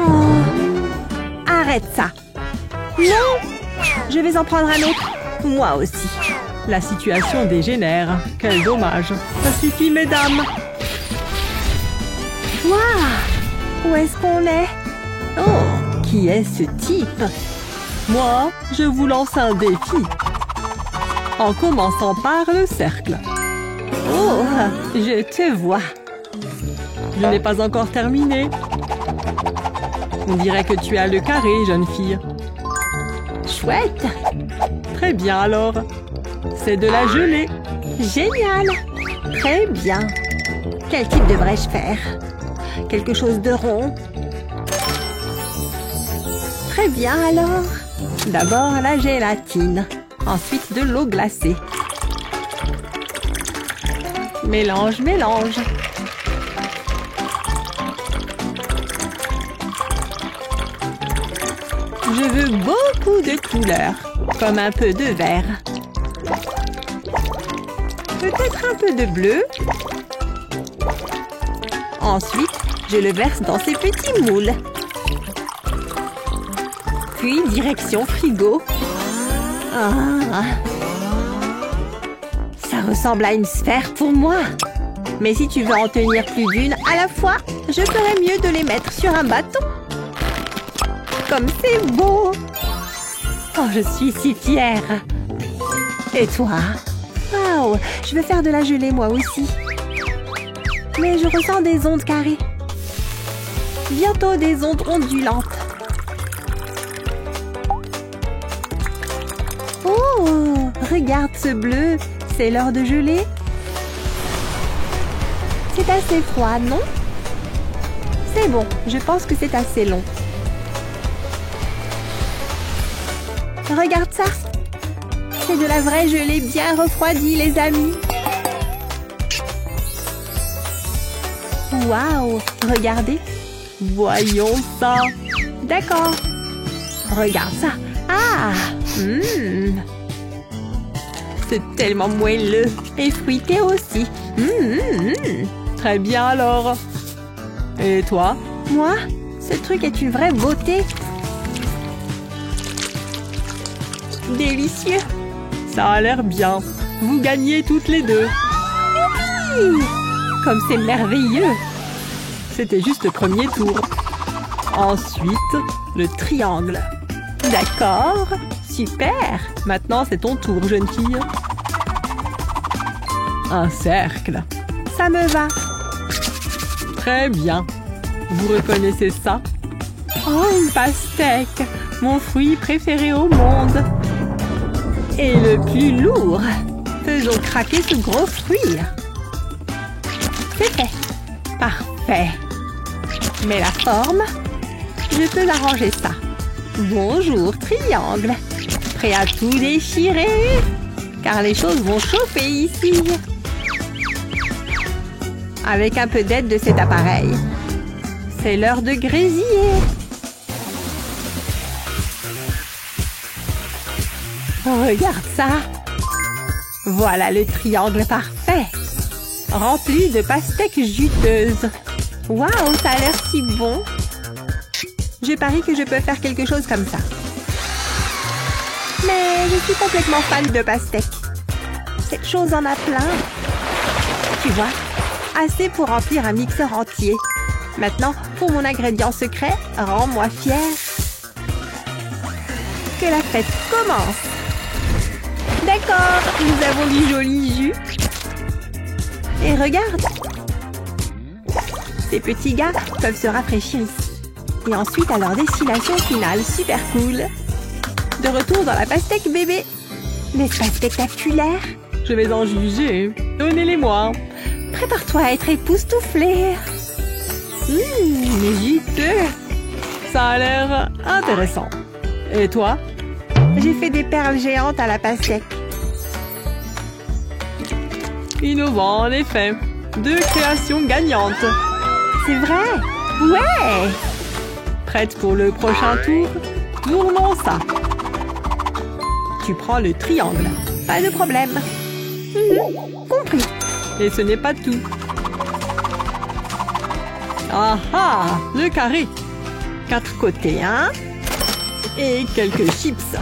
E: Oh. Arrête ça. Non! Je vais en prendre un autre. Moi aussi.
F: La situation dégénère. Quel dommage. Ça suffit, mesdames.
E: Waouh! Où est-ce qu'on est? Oh! Qui est ce type?
F: Moi, je vous lance un défi. En commençant par le cercle.
E: Oh! Je te vois.
F: Je n'ai pas encore terminé. On dirait que tu as le carré, jeune fille.
E: Chouette!
F: Très bien alors. C'est de la gelée.
E: Génial! Très bien. Quel type devrais-je faire? Quelque chose de rond? Très bien alors. D'abord la gélatine. Ensuite de l'eau glacée. Mélange, mélange. Je veux beaucoup de couleurs, comme un peu de vert. Peut-être un peu de bleu. Ensuite, je le verse dans ces petits moules. Puis, direction frigo. Ah. Ça ressemble à une sphère pour moi. Mais si tu veux en tenir plus d'une à la fois, je ferais mieux de les mettre sur un bâton. Comme c'est beau! Oh, je suis si fière! Et toi? Waouh! Je veux faire de la gelée moi aussi. Mais je ressens des ondes carrées. Bientôt des ondes ondulantes. Oh! Regarde ce bleu! C'est l'heure de geler? C'est assez froid, non? C'est bon, je pense que c'est assez long. Regarde ça! C'est de la vraie gelée bien refroidie, les amis! Waouh, regardez. Voyons ça. D'accord. Regarde ça. Ah, c'est tellement moelleux et fruité aussi.
F: Très bien alors. Et toi?
E: Moi, ce truc est une vraie beauté. Délicieux.
F: Ça a l'air bien. Vous gagnez toutes les deux.
E: Youpi! Comme c'est merveilleux.
F: C'était juste le premier tour. Ensuite, le triangle.
E: D'accord. Super.
F: Maintenant, c'est ton tour, jeune fille. Un cercle.
E: Ça me va.
F: Très bien. Vous reconnaissez ça?
E: Oh, une pastèque. Mon fruit préféré au monde. Et le plus lourd. Faisons craquer ce gros fruit. C'est fait. Parfait. Mais la forme, je peux arranger ça. Bonjour, triangle. Prêt à tout déchirer? Car les choses vont chauffer ici. Avec un peu d'aide de cet appareil. C'est l'heure de grésiller. Regarde ça. Voilà le triangle parfait. Rempli de pastèques juteuses. Waouh, ça a l'air si bon. Je parie que je peux faire quelque chose comme ça. Mais je suis complètement fan de pastèques. Cette chose en a plein. Tu vois, assez pour remplir un mixeur entier. Maintenant, pour mon ingrédient secret, rends-moi fière. Que la fête commence. D'accord, nous avons du joli jus. Et regarde. Ces petits gars peuvent se rafraîchir ici. Et ensuite à leur destillation finale, super cool. De retour dans la pastèque bébé. N'est-ce pas spectaculaire?
F: Je vais en juger. Donnez-les-moi.
E: Prépare-toi à être époustouflé. Juteux.
F: Ça a l'air intéressant. Et toi?
E: J'ai fait des perles géantes à la pastèque.
F: Innovant, en effet. 2 créations gagnantes.
E: C'est vrai? Ouais!
F: Prête pour le prochain tour? Tournons ça. Tu prends le triangle.
E: Pas de problème. Compris.
F: Et ce n'est pas tout. Ah ah! Le carré.
E: 4 côtés, hein?
F: Et quelques chips.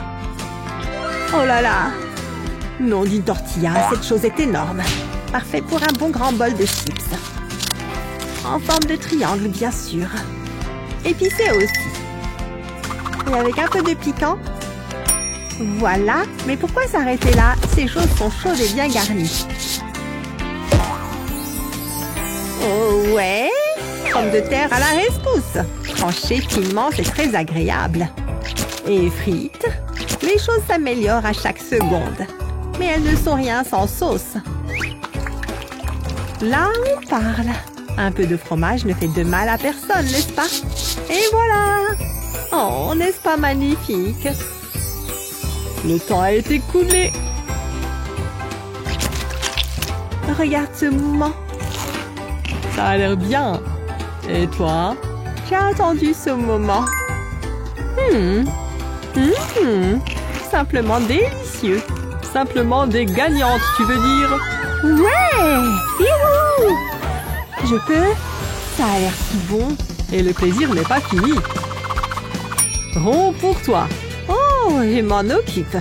E: Oh là là! Nom d'une tortilla, cette chose est énorme. Parfait pour un bon grand bol de chips. En forme de triangle, bien sûr. Épicé aussi. Et avec un peu de piquant. Voilà. Mais pourquoi s'arrêter là? Ces choses sont chaudes et bien garnies. Oh ouais! Pommes de terre à la rescousse. Tranchées finement, c'est très agréable. Et frites. Les choses s'améliorent à chaque seconde. Mais elles ne sont rien sans sauce. Là, on parle. Un peu de fromage ne fait de mal à personne, n'est-ce pas? Et voilà! Oh, n'est-ce pas magnifique?
F: Le temps a été coulé.
E: Regarde ce mouvement.
F: Ça a l'air bien. Et toi?
E: J'ai attendu ce moment. Simplement délicieux.
F: Simplement des gagnantes, tu veux dire?
E: Ouais! Youhou! Je peux? Ça a l'air si bon.
F: Et le plaisir n'est pas fini. Rond pour toi.
E: Oh, je m'en occupe.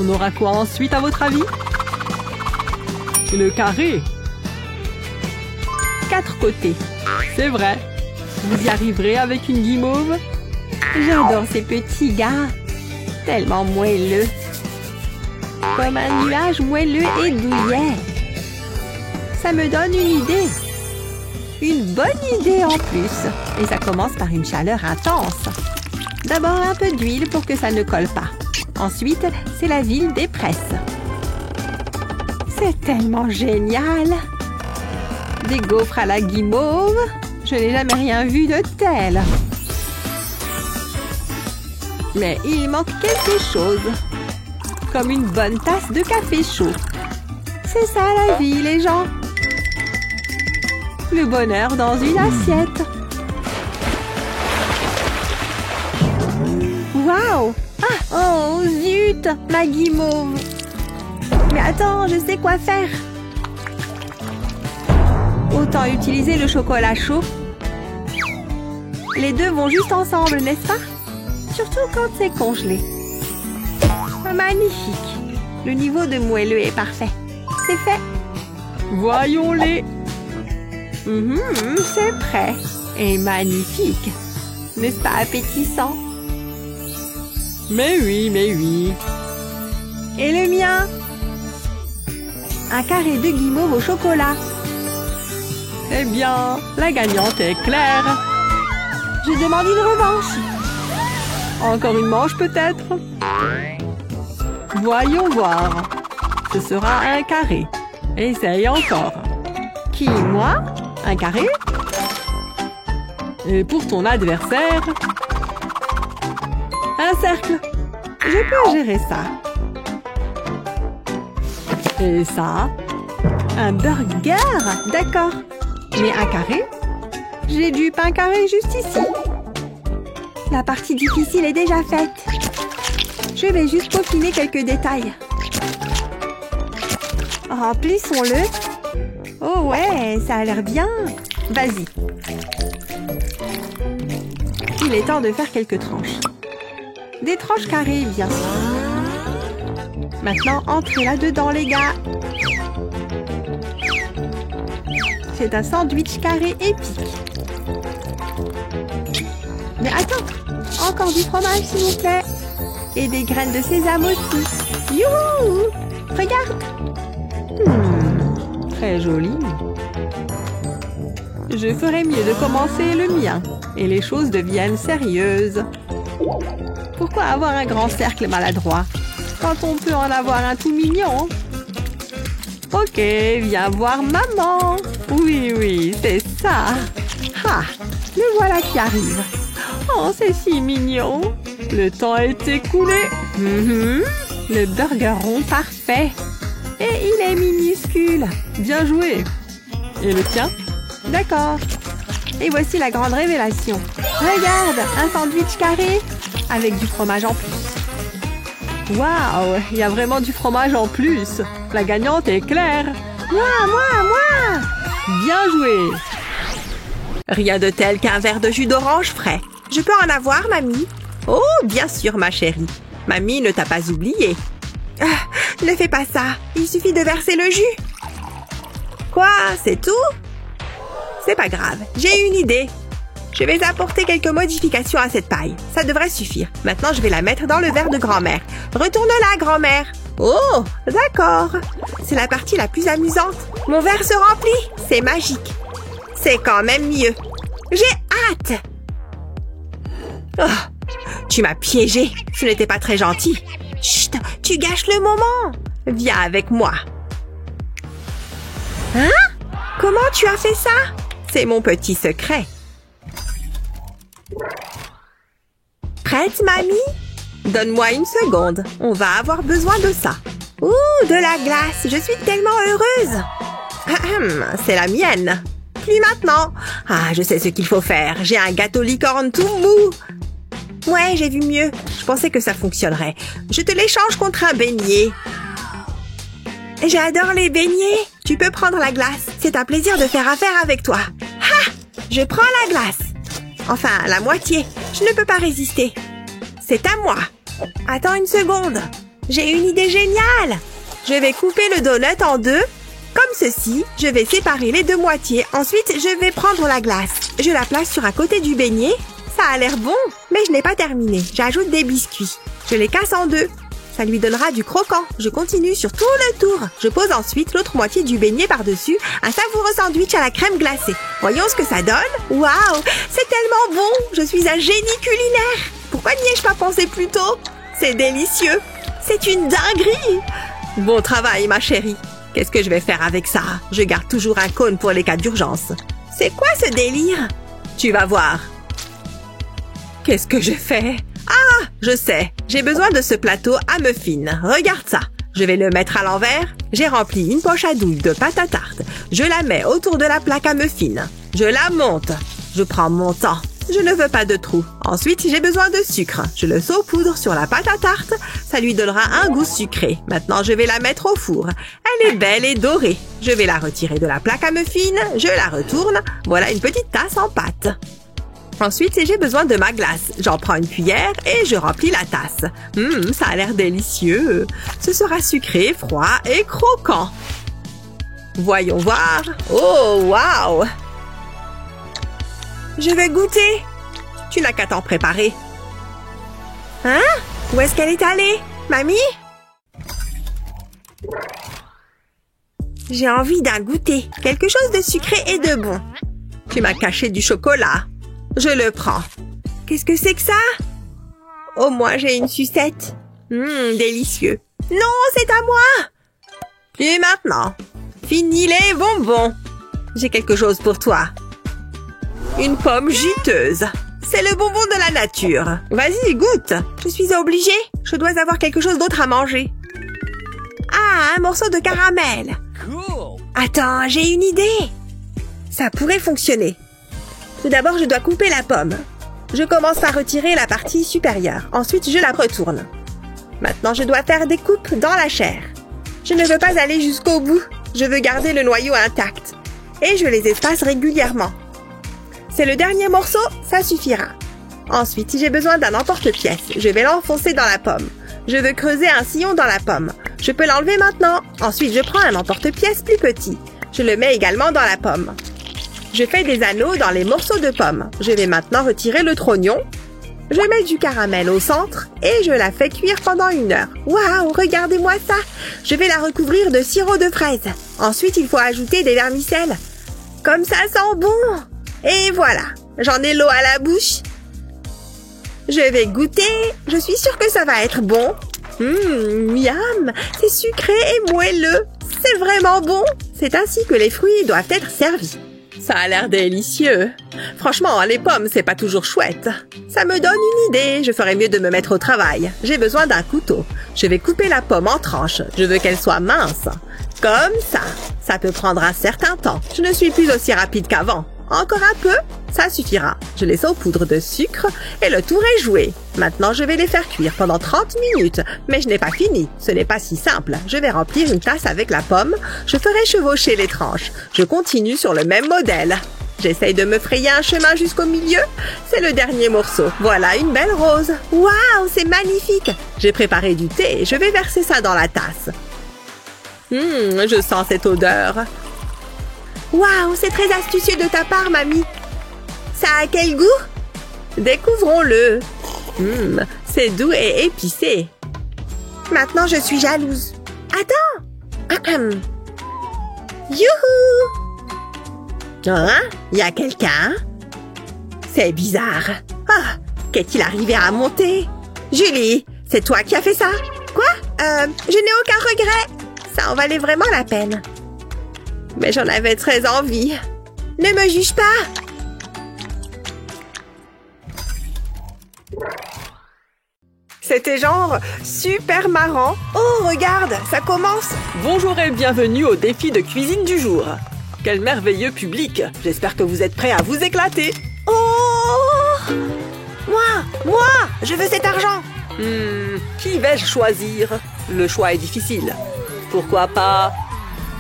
F: On aura quoi ensuite à votre avis? Le carré.
E: 4 côtés.
F: C'est vrai. Vous y arriverez avec une guimauve?
E: J'adore ces petits gars. Tellement moelleux. Comme un nuage moelleux et douillet. Ça me donne une idée. Une bonne idée en plus. Et ça commence par une chaleur intense. D'abord un peu d'huile pour que ça ne colle pas. Ensuite, c'est la ville des presses. C'est tellement génial. Des gaufres à la guimauve. Je n'ai jamais rien vu de tel. Mais il manque quelque chose. Comme une bonne tasse de café chaud. C'est ça la vie, les gens. Le bonheur dans une assiette. Waouh! Ah! Oh, zut! Ma guimauve! Mais attends, je sais quoi faire! Autant utiliser le chocolat chaud. Les deux vont juste ensemble, n'est-ce pas? Surtout quand c'est congelé. Magnifique! Le niveau de moelleux est parfait. C'est fait!
F: Voyons-les.
E: C'est prêt. Et magnifique! N'est-ce pas appétissant?
F: Mais oui, mais oui.
E: Et le mien? Un carré de guimauve au chocolat.
F: Eh bien, la gagnante est Claire.
E: Je demande une revanche.
F: Encore une manche peut-être? Voyons voir. Ce sera un carré. Essaye encore.
E: Qui, moi? Un carré?
F: Et pour ton adversaire,
E: Un cercle. Je peux gérer ça.
F: et ça,
E: Un burger? D'accord. Mais un carré? J'ai du pain carré juste ici. La partie difficile est déjà faite. Je vais juste peaufiner quelques détails. Remplissons-le. Oh ouais, ça a l'air bien. Vas-y. Il est temps de faire quelques tranches. Des tranches carrées, bien sûr. Maintenant, entrez là-dedans, les gars. C'est un sandwich carré épique. Mais attends, encore du fromage, s'il vous plaît. Et des graines de sésame aussi. Youhou! Regarde!
F: très joli. Je ferais mieux de commencer le mien, et les choses deviennent sérieuses. Pourquoi avoir un grand cercle maladroit, quand on peut en avoir un tout mignon? Ok, viens voir maman. Oui, oui, c'est ça. Ah, le voilà qui arrive. Oh, c'est si mignon. Le temps est écoulé. Le burger rond parfait. Et il est minuscule. Bien joué. Et le tien?
E: D'accord. Et voici la grande révélation. Regarde, un sandwich carré avec du fromage en plus.
F: Waouh, il y a vraiment du fromage en plus. La gagnante est Claire.
E: Moi!
F: Bien joué.
E: Rien de tel qu'un verre de jus d'orange frais. Je peux en avoir, mamie? Oh, bien sûr, ma chérie. Mamie ne t'a pas oublié. Ne fais pas ça. Il suffit de verser le jus. Quoi? C'est tout? C'est pas grave. J'ai une idée. Je vais apporter quelques modifications à cette paille. Ça devrait suffire. Maintenant, je vais la mettre dans le verre de grand-mère. Retourne-la, grand-mère. Oh, d'accord. C'est la partie la plus amusante. Mon verre se remplit. C'est magique. C'est quand même mieux. J'ai hâte. Oh, tu m'as piégé. Ce n'était pas très gentil. Chut, tu gâches le moment. Viens avec moi. Hein? Comment tu as fait ça? C'est mon petit secret. Prête, mamie? Donne-moi une seconde. On va avoir besoin de ça. Ouh, de la glace. Je suis tellement heureuse. C'est la mienne. Plus maintenant. Ah, je sais ce qu'il faut faire. J'ai un gâteau licorne tout mou. Ouais, j'ai vu mieux. Je pensais que ça fonctionnerait. Je te l'échange contre un beignet. J'adore les beignets. Tu peux prendre la glace. C'est un plaisir de faire affaire avec toi. Ha! Je prends la glace. Enfin, la moitié. Je ne peux pas résister. C'est à moi. Attends une seconde. J'ai une idée géniale. Je vais couper le donut en deux. Comme ceci, je vais séparer les deux moitiés. Ensuite, je vais prendre la glace. Je la place sur un côté du beignet. Ça a l'air bon, mais je n'ai pas terminé. J'ajoute des biscuits. Je les casse en deux. Ça lui donnera du croquant. Je continue sur tout le tour. Je pose ensuite l'autre moitié du beignet par-dessus. Un savoureux sandwich à la crème glacée. Voyons ce que ça donne. Waouh, c'est tellement bon. Je suis un génie culinaire. Pourquoi n'y ai-je pas pensé plus tôt? C'est délicieux. C'est une dinguerie. Bon travail, ma chérie. Qu'est-ce que je vais faire avec ça? Je garde toujours un cône pour les cas d'urgence. C'est quoi ce délire? Tu vas voir. Qu'est-ce que je fais? Ah, je sais. J'ai besoin de ce plateau à muffins. Regarde ça. Je vais le mettre à l'envers. J'ai rempli une poche à douille de pâte à tarte. Je la mets autour de la plaque à muffins. Je la monte. Je prends mon temps. Je ne veux pas de trou. Ensuite, j'ai besoin de sucre. Je le saupoudre sur la pâte à tarte. Ça lui donnera un goût sucré. Maintenant, je vais la mettre au four. Elle est belle et dorée. Je vais la retirer de la plaque à muffins. Je la retourne. Voilà une petite tasse en pâte. Ensuite, j'ai besoin de ma glace. J'en prends une cuillère et je remplis la tasse. Ça a l'air délicieux. Ce sera sucré, froid et croquant. Voyons voir. Oh, waouh! Je vais goûter. Tu n'as qu'à t'en préparer. Hein? Où est-ce qu'elle est allée? Mamie? J'ai envie d'un goûter. Quelque chose de sucré et de bon. Tu m'as caché du chocolat. Je le prends. Qu'est-ce que c'est que ça? Au moins, j'ai une sucette. Délicieux. Non, c'est à moi! Et maintenant, fini les bonbons. J'ai quelque chose pour toi. Une pomme juteuse. C'est le bonbon de la nature. Vas-y, goûte. Je suis obligée. Je dois avoir quelque chose d'autre à manger. Ah, un morceau de caramel. Attends, j'ai une idée. Ça pourrait fonctionner. Tout d'abord, je dois couper la pomme. Je commence par retirer la partie supérieure. Ensuite, je la retourne. Maintenant, je dois faire des coupes dans la chair. Je ne veux pas aller jusqu'au bout. Je veux garder le noyau intact. Et je les espace régulièrement. C'est le dernier morceau, ça suffira. Ensuite, si j'ai besoin d'un emporte-pièce, je vais l'enfoncer dans la pomme. Je veux creuser un sillon dans la pomme. Je peux l'enlever maintenant. Ensuite, je prends un emporte-pièce plus petit. Je le mets également dans la pomme. Je fais des anneaux dans les morceaux de pomme. Je vais maintenant retirer le trognon. Je mets du caramel au centre et je la fais cuire pendant 1 heure. Waouh, regardez-moi ça! Je vais la recouvrir de sirop de fraise. Ensuite, il faut ajouter des vermicelles. Comme ça sent bon! Et voilà, j'en ai l'eau à la bouche. Je vais goûter. Je suis sûre que ça va être bon. Miam! C'est sucré et moelleux. C'est vraiment bon. C'est ainsi que les fruits doivent être servis. Ça a l'air délicieux. Franchement, les pommes, c'est pas toujours chouette. Ça me donne une idée. Je ferais mieux de me mettre au travail. J'ai besoin d'un couteau. Je vais couper la pomme en tranches. Je veux qu'elle soit mince. Comme ça. Ça peut prendre un certain temps. Je ne suis plus aussi rapide qu'avant. Encore un peu, ça suffira. Je les saupoudre de sucre et le tour est joué. Maintenant, je vais les faire cuire pendant 30 minutes. Mais je n'ai pas fini. Ce n'est pas si simple. Je vais remplir une tasse avec la pomme. Je ferai chevaucher les tranches. Je continue sur le même modèle. J'essaye de me frayer un chemin jusqu'au milieu. C'est le dernier morceau. Voilà une belle rose. Waouh, c'est magnifique. J'ai préparé du thé et je vais verser ça dans la tasse. Je sens cette odeur. Waouh, c'est très astucieux de ta part, mamie. Ça a quel goût? Découvrons-le. C'est doux et épicé. Maintenant, je suis jalouse. Attends. Youhou! Hein? Y a quelqu'un? C'est bizarre. Ah, qu'est-il arrivé à monter? Julie, c'est toi qui as fait ça? Quoi? Je n'ai aucun regret. Ça en valait vraiment la peine. Mais j'en avais très envie. Ne me juge pas. C'était genre super marrant. Oh, regarde, ça commence.
F: Bonjour et bienvenue au défi de cuisine du jour. Quel merveilleux public. J'espère que vous êtes prêts à vous éclater.
E: Oh! Moi, je veux cet argent.
F: Qui vais-je choisir? Le choix est difficile. Pourquoi pas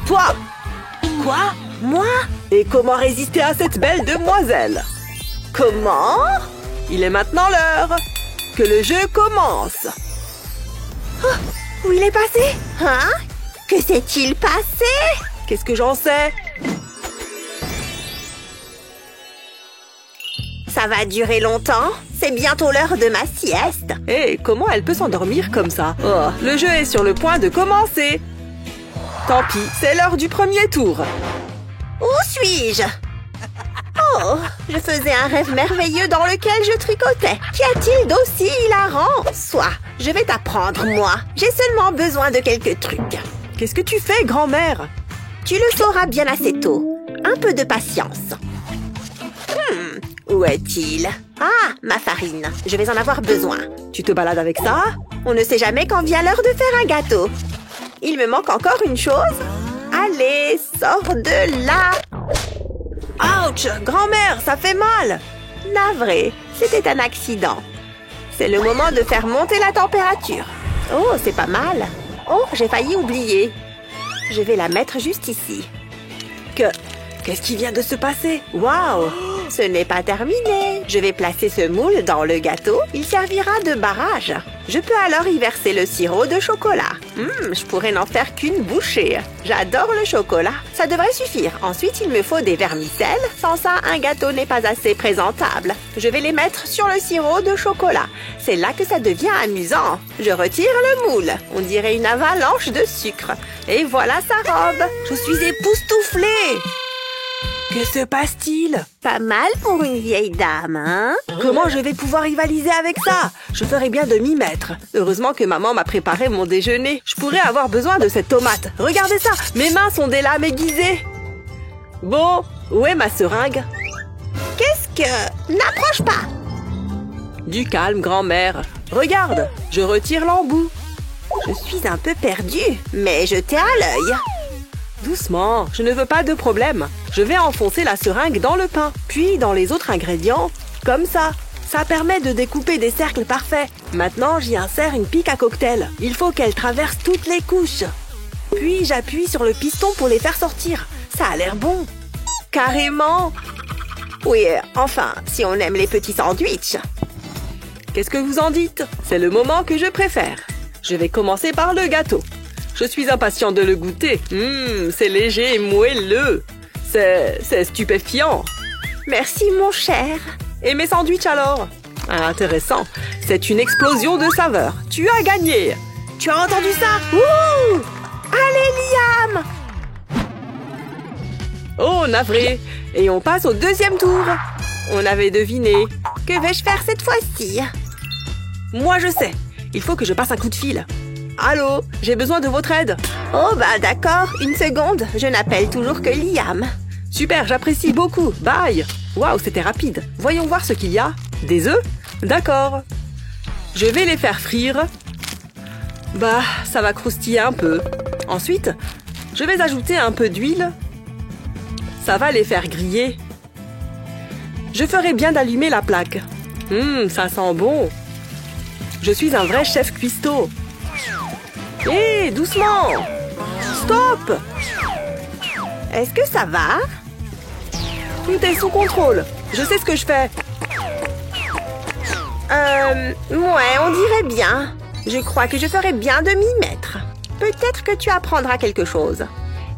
F: toi?
E: Quoi? Moi?
F: Et comment résister à cette belle demoiselle?
E: Comment?
F: Il est maintenant l'heure. Que le jeu commence.
E: Oh, où il est passé? Hein? Que s'est-il passé?
F: Qu'est-ce que j'en sais?
E: Ça va durer longtemps? C'est bientôt l'heure de ma sieste.
F: Hé, comment elle peut s'endormir comme ça? Oh, le jeu est sur le point de commencer. Tant pis, c'est l'heure du premier tour.
E: Où suis-je? Oh, je faisais un rêve merveilleux dans lequel je tricotais. Qu'y a-t-il d'aussi hilarant? Soit, je vais t'apprendre, moi. J'ai seulement besoin de quelques trucs.
F: Qu'est-ce que tu fais, grand-mère?
E: Tu le sauras bien assez tôt. Un peu de patience. Où est-il? Ah, ma farine. Je vais en avoir besoin.
F: Tu te balades avec ça?
E: On ne sait jamais quand vient l'heure de faire un gâteau.
F: Il me manque encore une chose. Allez, sors de là. Ouch, grand-mère, ça fait mal. Navré, c'était un accident. C'est le moment de faire monter la température. Oh, c'est pas mal. Oh, j'ai failli oublier. Je vais la mettre juste ici. Qu'est-ce qui vient de se passer? Waouh! Ce n'est pas terminé. Je vais placer ce moule dans le gâteau. Il servira de barrage. Je peux alors y verser le sirop de chocolat. Je pourrais n'en faire qu'une bouchée. J'adore le chocolat. Ça devrait suffire. Ensuite, il me faut des vermicelles. Sans ça, un gâteau n'est pas assez présentable. Je vais les mettre sur le sirop de chocolat. C'est là que ça devient amusant. Je retire le moule. On dirait une avalanche de sucre. Et voilà sa robe. Je suis époustouflée. Que se passe-t-il? Pas mal pour une vieille dame, hein? Comment je vais pouvoir rivaliser avec ça? Je ferais bien de m'y mettre. Heureusement que maman m'a préparé mon déjeuner. Je pourrais avoir besoin de cette tomate. Regardez ça! Mes mains sont des lames aiguisées. Bon, où est ma seringue? Qu'est-ce que... N'approche pas! Du calme, grand-mère. Regarde, je retire l'embout. Je suis un peu perdue, mais je t'ai à l'œil. Doucement, je ne veux pas de problème. Je vais enfoncer la seringue dans le pain, puis dans les autres ingrédients, comme ça. Ça permet de découper des cercles parfaits. Maintenant, j'y insère une pique à cocktail. Il faut qu'elle traverse toutes les couches. Puis, j'appuie sur le piston pour les faire sortir. Ça a l'air bon. Carrément. Oui, enfin, si on aime les petits sandwichs. Qu'est-ce que vous en dites? C'est le moment que je préfère. Je vais commencer par le gâteau. Je suis impatient de le goûter. C'est léger et moelleux. C'est stupéfiant. Merci, mon cher. Et mes sandwichs alors? Intéressant. C'est une explosion de saveurs. Tu as gagné. Tu as entendu ça? Ouh! Allez, Liam! Oh, navré. Et on passe au deuxième tour. On avait deviné. Que vais-je faire cette fois-ci? Moi, je sais. Il faut que je passe un coup de fil. Allô, j'ai besoin de votre aide. Oh bah d'accord, une seconde, je n'appelle toujours que Liam. Super, j'apprécie beaucoup, bye. Waouh, c'était rapide. Voyons voir ce qu'il y a. Des œufs? D'accord. Je vais les faire frire. Bah, ça va croustiller un peu. Ensuite, je vais ajouter un peu d'huile. Ça va les faire griller. Je ferai bien d'allumer la plaque. Ça sent bon. Je suis un vrai chef cuistot. Hé, doucement! Stop! Est-ce que ça va? Tout est sous contrôle. Je sais ce que je fais. Ouais, on dirait bien. Je crois que je ferais bien de m'y mettre. Peut-être que tu apprendras quelque chose.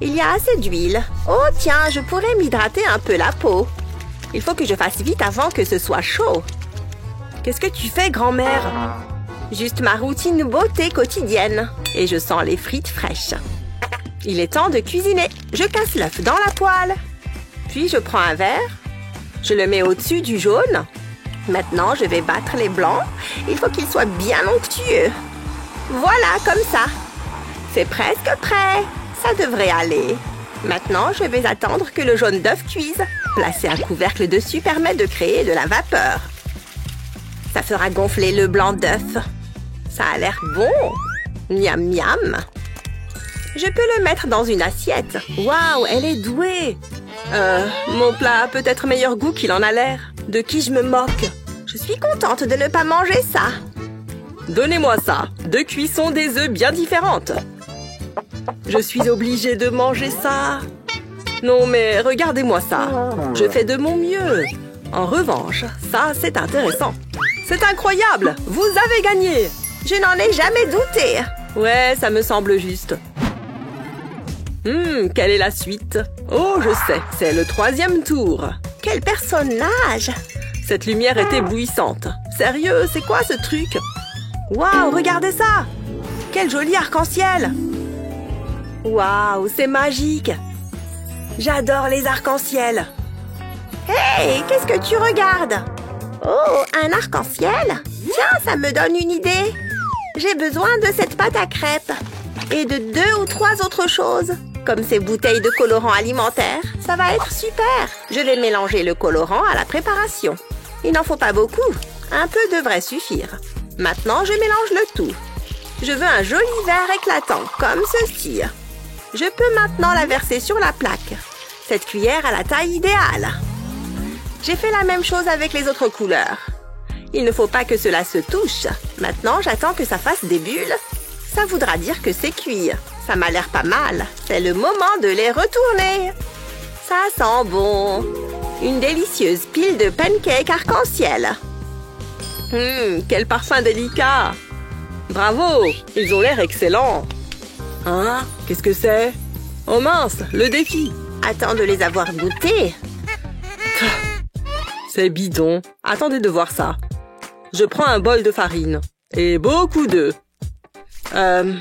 F: Il y a assez d'huile. Oh tiens, je pourrais m'hydrater un peu la peau. Il faut que je fasse vite avant que ce soit chaud. Qu'est-ce que tu fais, grand-mère? Juste ma routine beauté quotidienne. Et je sens les frites fraîches. Il est temps de cuisiner. Je casse l'œuf dans la poêle. Puis je prends un verre. Je le mets au-dessus du jaune. Maintenant, je vais battre les blancs. Il faut qu'ils soient bien onctueux. Voilà, comme ça. C'est presque prêt. Ça devrait aller. Maintenant, je vais attendre que le jaune d'œuf cuise. Placer un couvercle dessus permet de créer de la vapeur. Ça fera gonfler le blanc d'œuf. Ça a l'air bon. Miam miam. Je peux le mettre dans une assiette. Waouh, elle est douée. Mon plat a peut-être meilleur goût qu'il en a l'air. De qui je me moque? Je suis contente de ne pas manger ça. Donnez-moi ça. Deux cuissons des œufs bien différentes. Je suis obligée de manger ça. Non, mais regardez-moi ça. Je fais de mon mieux. En revanche, ça, c'est intéressant. C'est incroyable. Vous avez gagné. Je n'en ai jamais douté. Ouais, ça me semble juste. Quelle est la suite? Oh, je sais, c'est le 3e tour. Quel personnage! Cette lumière est éblouissante. Sérieux, c'est quoi ce truc? Waouh, regardez ça! Quel joli arc-en-ciel! Waouh, c'est magique! J'adore les arcs-en-ciel. Hey, qu'est-ce que tu regardes? Oh, un arc-en-ciel? Tiens, ça me donne une idée. J'ai besoin de cette pâte à crêpes. Et de 2 ou 3 autres choses. Comme ces bouteilles de colorant alimentaire. Ça va être super. Je vais mélanger le colorant à la préparation. Il n'en faut pas beaucoup. Un peu devrait suffire. Maintenant, je mélange le tout. Je veux un joli vert éclatant, comme ceci. Je peux maintenant la verser sur la plaque. Cette cuillère a la taille idéale. J'ai fait la même chose avec les autres couleurs. Il ne faut pas que cela se touche. Maintenant, j'attends que ça fasse des bulles. Ça voudra dire que c'est cuit. Ça m'a l'air pas mal. C'est le moment de les retourner. Ça sent bon. Une délicieuse pile de pancakes arc-en-ciel. Quel parfum délicat. Bravo, ils ont l'air excellents. Hein? Qu'est-ce que c'est? Oh mince, le défi. Attends de les avoir goûtés. C'est bidon. Attendez de voir ça. Je prends un bol de farine. Et beaucoup d'œufs.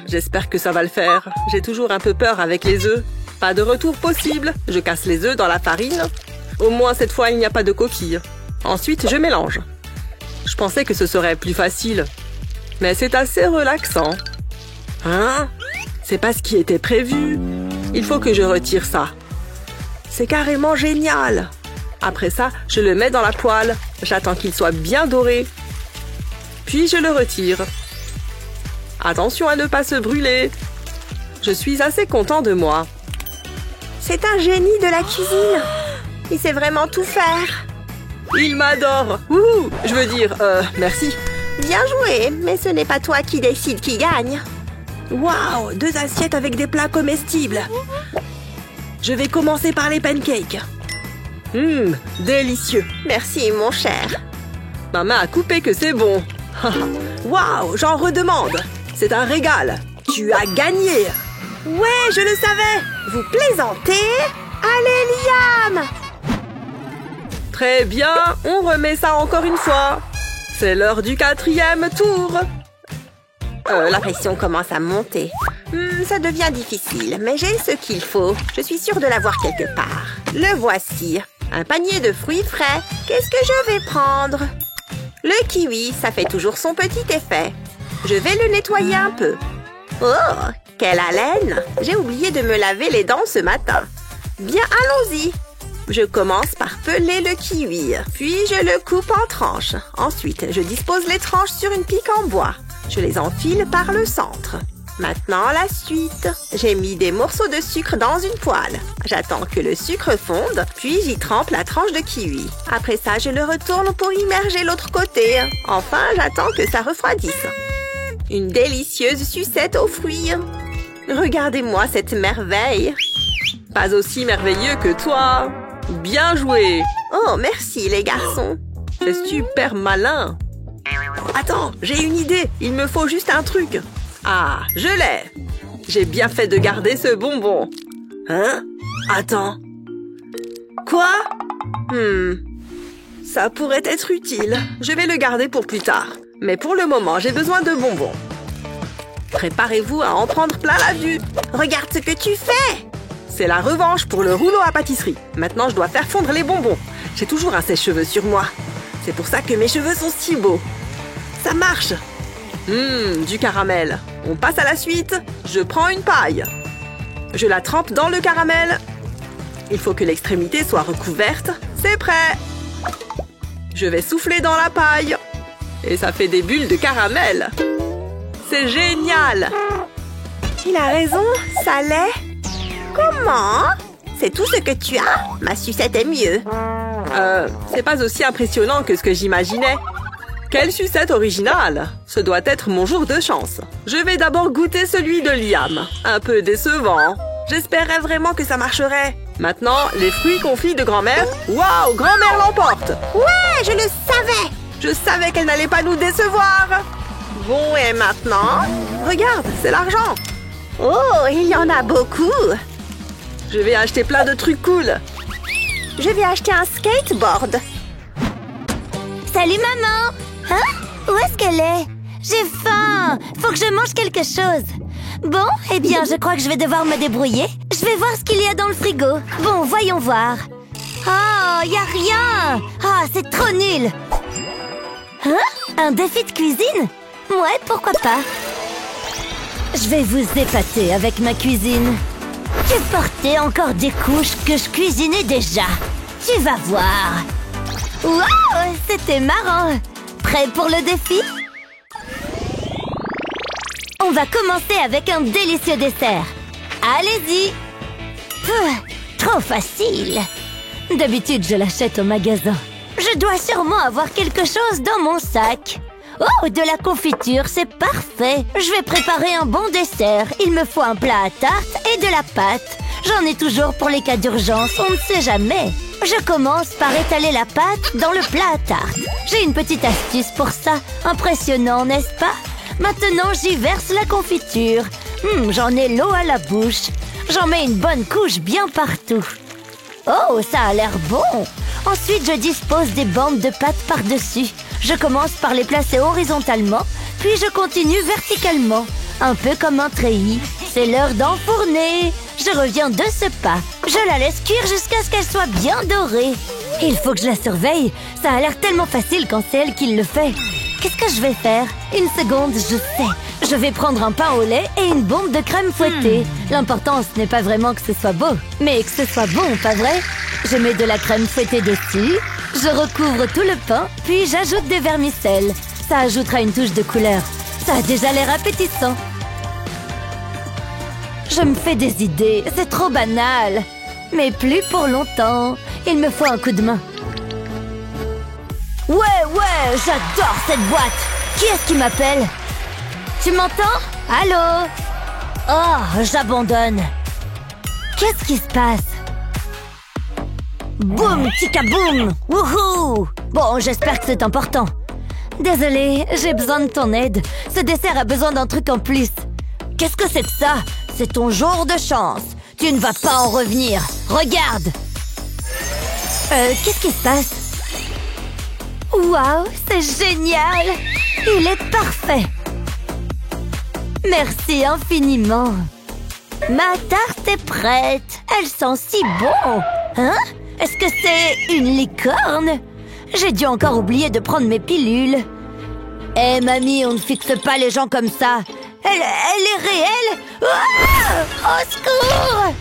F: J'espère que ça va le faire. J'ai toujours un peu peur avec les œufs. Pas de retour possible. Je casse les œufs dans la farine. Au moins cette fois, il n'y a pas de coquille. Ensuite, je mélange. Je pensais que ce serait plus facile. Mais c'est assez relaxant. Hein? C'est pas ce qui était prévu. Il faut que je retire ça. C'est carrément génial. Après ça, je le mets dans la poêle. J'attends qu'il soit bien doré. Puis je le retire. Attention à ne pas se brûler. Je suis assez content de moi. C'est un génie de la cuisine. Il sait vraiment tout faire. Il m'adore. Ouh, je veux dire, merci. Bien joué, mais ce n'est pas toi qui décide qui gagne. Waouh, 2 assiettes avec des plats comestibles. Je vais commencer par les pancakes. Délicieux. Merci, mon cher. Ma main a coupé que c'est bon. Waouh, j'en redemande. C'est un régal. Tu as gagné. Ouais, je le savais. Vous plaisantez? Allez, Liam! Très bien, on remet ça encore une fois. C'est l'heure du 4e tour. La pression commence à monter. Ça devient difficile, mais j'ai ce qu'il faut. Je suis sûre de l'avoir quelque part. Le voici. Un panier de fruits frais. Qu'est-ce que je vais prendre? Le kiwi, ça fait toujours son petit effet. Je vais le nettoyer un peu. Oh, quelle haleine! J'ai oublié de me laver les dents ce matin. Bien, allons-y. Je commence par peler le kiwi, puis je le coupe en tranches. Ensuite, je dispose les tranches sur une pique en bois. Je les enfile par le centre. Maintenant, la suite. J'ai mis des morceaux de sucre dans une poêle. J'attends que le sucre fonde, puis j'y trempe la tranche de kiwi. Après ça, je le retourne pour immerger l'autre côté. Enfin, j'attends que ça refroidisse. Une délicieuse sucette aux fruits. Regardez-moi cette merveille. Pas aussi merveilleux que toi. Bien joué. Oh, merci les garçons. C'est super malin. Attends, j'ai une idée. Il me faut juste un truc. Ah, je l'ai. J'ai bien fait de garder ce bonbon. Hein? Attends. Quoi? Ça pourrait être utile. Je vais le garder pour plus tard. Mais pour le moment, j'ai besoin de bonbons. Préparez-vous à en prendre plein la vue. Regarde ce que tu fais. C'est la revanche pour le rouleau à pâtisserie. Maintenant, je dois faire fondre les bonbons. J'ai toujours un sèche-cheveux sur moi. C'est pour ça que mes cheveux sont si beaux. Ça marche. Du caramel. On passe à la suite. Je prends une paille. Je la trempe dans le caramel. Il faut que l'extrémité soit recouverte. C'est prêt. Je vais souffler dans la paille. Et ça fait des bulles de caramel. C'est génial. Il a raison, ça l'est. Comment? C'est tout ce que tu as? Ma sucette est mieux. C'est pas aussi impressionnant que ce que j'imaginais. Quelle sucette originale! Ce doit être mon jour de chance. Je vais d'abord goûter celui de Liam. Un peu décevant. J'espérais vraiment que ça marcherait. Maintenant, les fruits confits de grand-mère. Waouh, grand-mère l'emporte!
C: Ouais, je le savais!
F: Je savais qu'elle n'allait pas nous décevoir. Bon, et maintenant? Regarde, c'est l'argent.
C: Oh, il y en a beaucoup!
F: Je vais acheter plein de trucs cool.
C: Je vais acheter un skateboard.
D: Salut maman! Hein? Où est-ce qu'elle est? J'ai faim! Faut que je mange quelque chose. Bon, eh bien, je crois que je vais devoir me débrouiller. Je vais voir ce qu'il y a dans le frigo. Bon, voyons voir. Oh, y a rien! Ah, c'est trop nul! Hein? Un défi de cuisine? Ouais, pourquoi pas? Je vais vous épater avec ma cuisine. Tu portais encore des couches que je cuisinais déjà. Tu vas voir. Wow, c'était marrant. Prêt pour le défi? On va commencer avec un délicieux dessert. Allez-y. Trop facile. D'habitude, je l'achète au magasin. Je dois sûrement avoir quelque chose dans mon sac. Oh, de la confiture, c'est parfait. Je vais préparer un bon dessert. Il me faut un plat à tarte et de la pâte. J'en ai toujours pour les cas d'urgence, on ne sait jamais. Je commence par étaler la pâte dans le plat à tarte. J'ai une petite astuce pour ça. Impressionnant, n'est-ce pas? Maintenant, j'y verse la confiture. J'en ai l'eau à la bouche. J'en mets une bonne couche bien partout. Oh, ça a l'air bon. Ensuite, je dispose des bandes de pâte par-dessus. Je commence par les placer horizontalement, puis je continue verticalement, un peu comme un treillis. C'est l'heure d'enfourner. Je reviens de ce pas. Je la laisse cuire jusqu'à ce qu'elle soit bien dorée. Il faut que je la surveille. Ça a l'air tellement facile quand c'est elle qui le fait. Qu'est-ce que je vais faire? Une seconde, je sais. Je vais prendre un pain au lait et une bombe de crème fouettée. L'important, ce n'est pas vraiment que ce soit beau, mais que ce soit bon, pas vrai? Je mets de la crème fouettée dessus, je recouvre tout le pain, puis j'ajoute des vermicelles. Ça ajoutera une touche de couleur. Ça a déjà l'air appétissant. Je me fais des idées, c'est trop banal. Mais plus pour longtemps. Il me faut un coup de main. Ouais, j'adore cette boîte. Qui est-ce qui m'appelle? Tu m'entends? Allô? Oh, j'abandonne. Qu'est-ce qui se passe? Boum, tika boum. Wouhou! Bon, j'espère que c'est important. Désolée, j'ai besoin de ton aide. Ce dessert a besoin d'un truc en plus. Qu'est-ce que c'est que ça? C'est ton jour de chance. Tu ne vas pas en revenir. Regarde! Qu'est-ce qui se passe? Waouh, c'est génial! Il est parfait! Merci infiniment! Ma tarte est prête! Elle sent si bon! Hein? Est-ce que c'est une licorne? J'ai dû encore oublier de prendre mes pilules. Eh mamie, on ne fixe pas les gens comme ça! Elle est réelle! Ah! Au secours!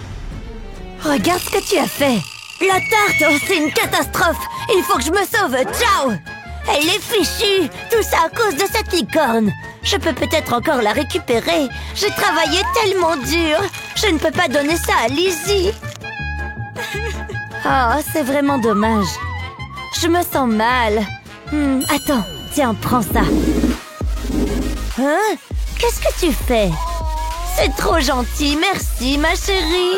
D: Regarde ce que tu as fait! La tarte, oh, c'est une catastrophe! Il faut que je me sauve! Ciao! Elle est fichue! Tout ça à cause de cette licorne! Je peux peut-être encore la récupérer! J'ai travaillé tellement dur! Je ne peux pas donner ça à Lizzie! Oh, c'est vraiment dommage! Je me sens mal! Attends, tiens, prends ça! Hein? Qu'est-ce que tu fais? C'est trop gentil, merci ma chérie!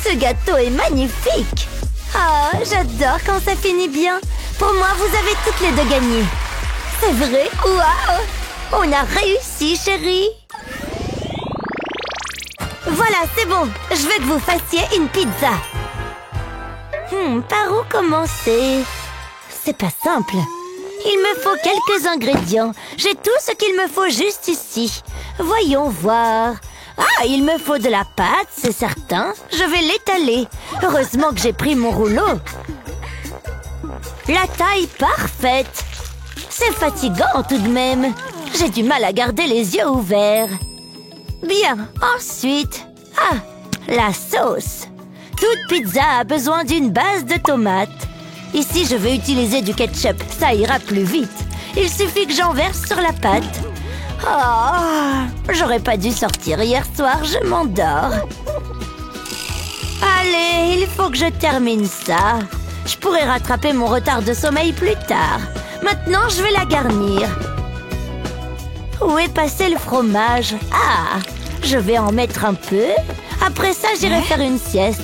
D: Ce gâteau est magnifique! Ah, j'adore quand ça finit bien! Pour moi, vous avez toutes les deux gagné! C'est vrai? Waouh! On a réussi, chérie! Voilà, c'est bon! Je veux que vous fassiez une pizza! Par où commencer? C'est pas simple! Il me faut quelques ingrédients. J'ai tout ce qu'il me faut juste ici. Voyons voir. Ah, il me faut de la pâte, c'est certain. Je vais l'étaler. Heureusement que j'ai pris mon rouleau. La taille parfaite. C'est fatigant tout de même. J'ai du mal à garder les yeux ouverts. Bien, ensuite... Ah, la sauce. Toute pizza a besoin d'une base de tomates. Ici, je vais utiliser du ketchup. Ça ira plus vite. Il suffit que j'en verse sur la pâte. Oh, j'aurais pas dû sortir hier soir. Je m'endors. Allez, il faut que je termine ça. Je pourrais rattraper mon retard de sommeil plus tard. Maintenant, je vais la garnir. Où est passé le fromage? Ah, je vais en mettre un peu. Après ça, j'irai faire une sieste.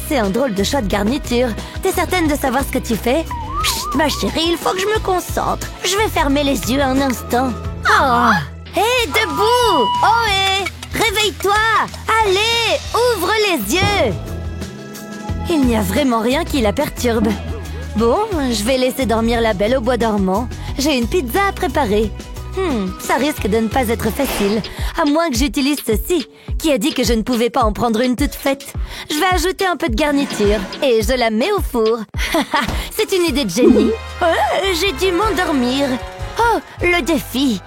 D: C'est un drôle de choix de garniture. T'es certaine de savoir ce que tu fais? Chut, ma chérie, il faut que je me concentre. Je vais fermer les yeux un instant. Oh! Hé, debout! Oh, hé! Réveille-toi! Allez, ouvre les yeux! Il n'y a vraiment rien qui la perturbe. Bon, je vais laisser dormir la belle au bois dormant. J'ai une pizza à préparer. Ça risque de ne pas être facile, à moins que j'utilise ceci. Qui a dit que je ne pouvais pas en prendre une toute faite? Je vais ajouter un peu de garniture et je la mets au four. C'est une idée de génie. J'ai dû m'endormir. Oh, le défi.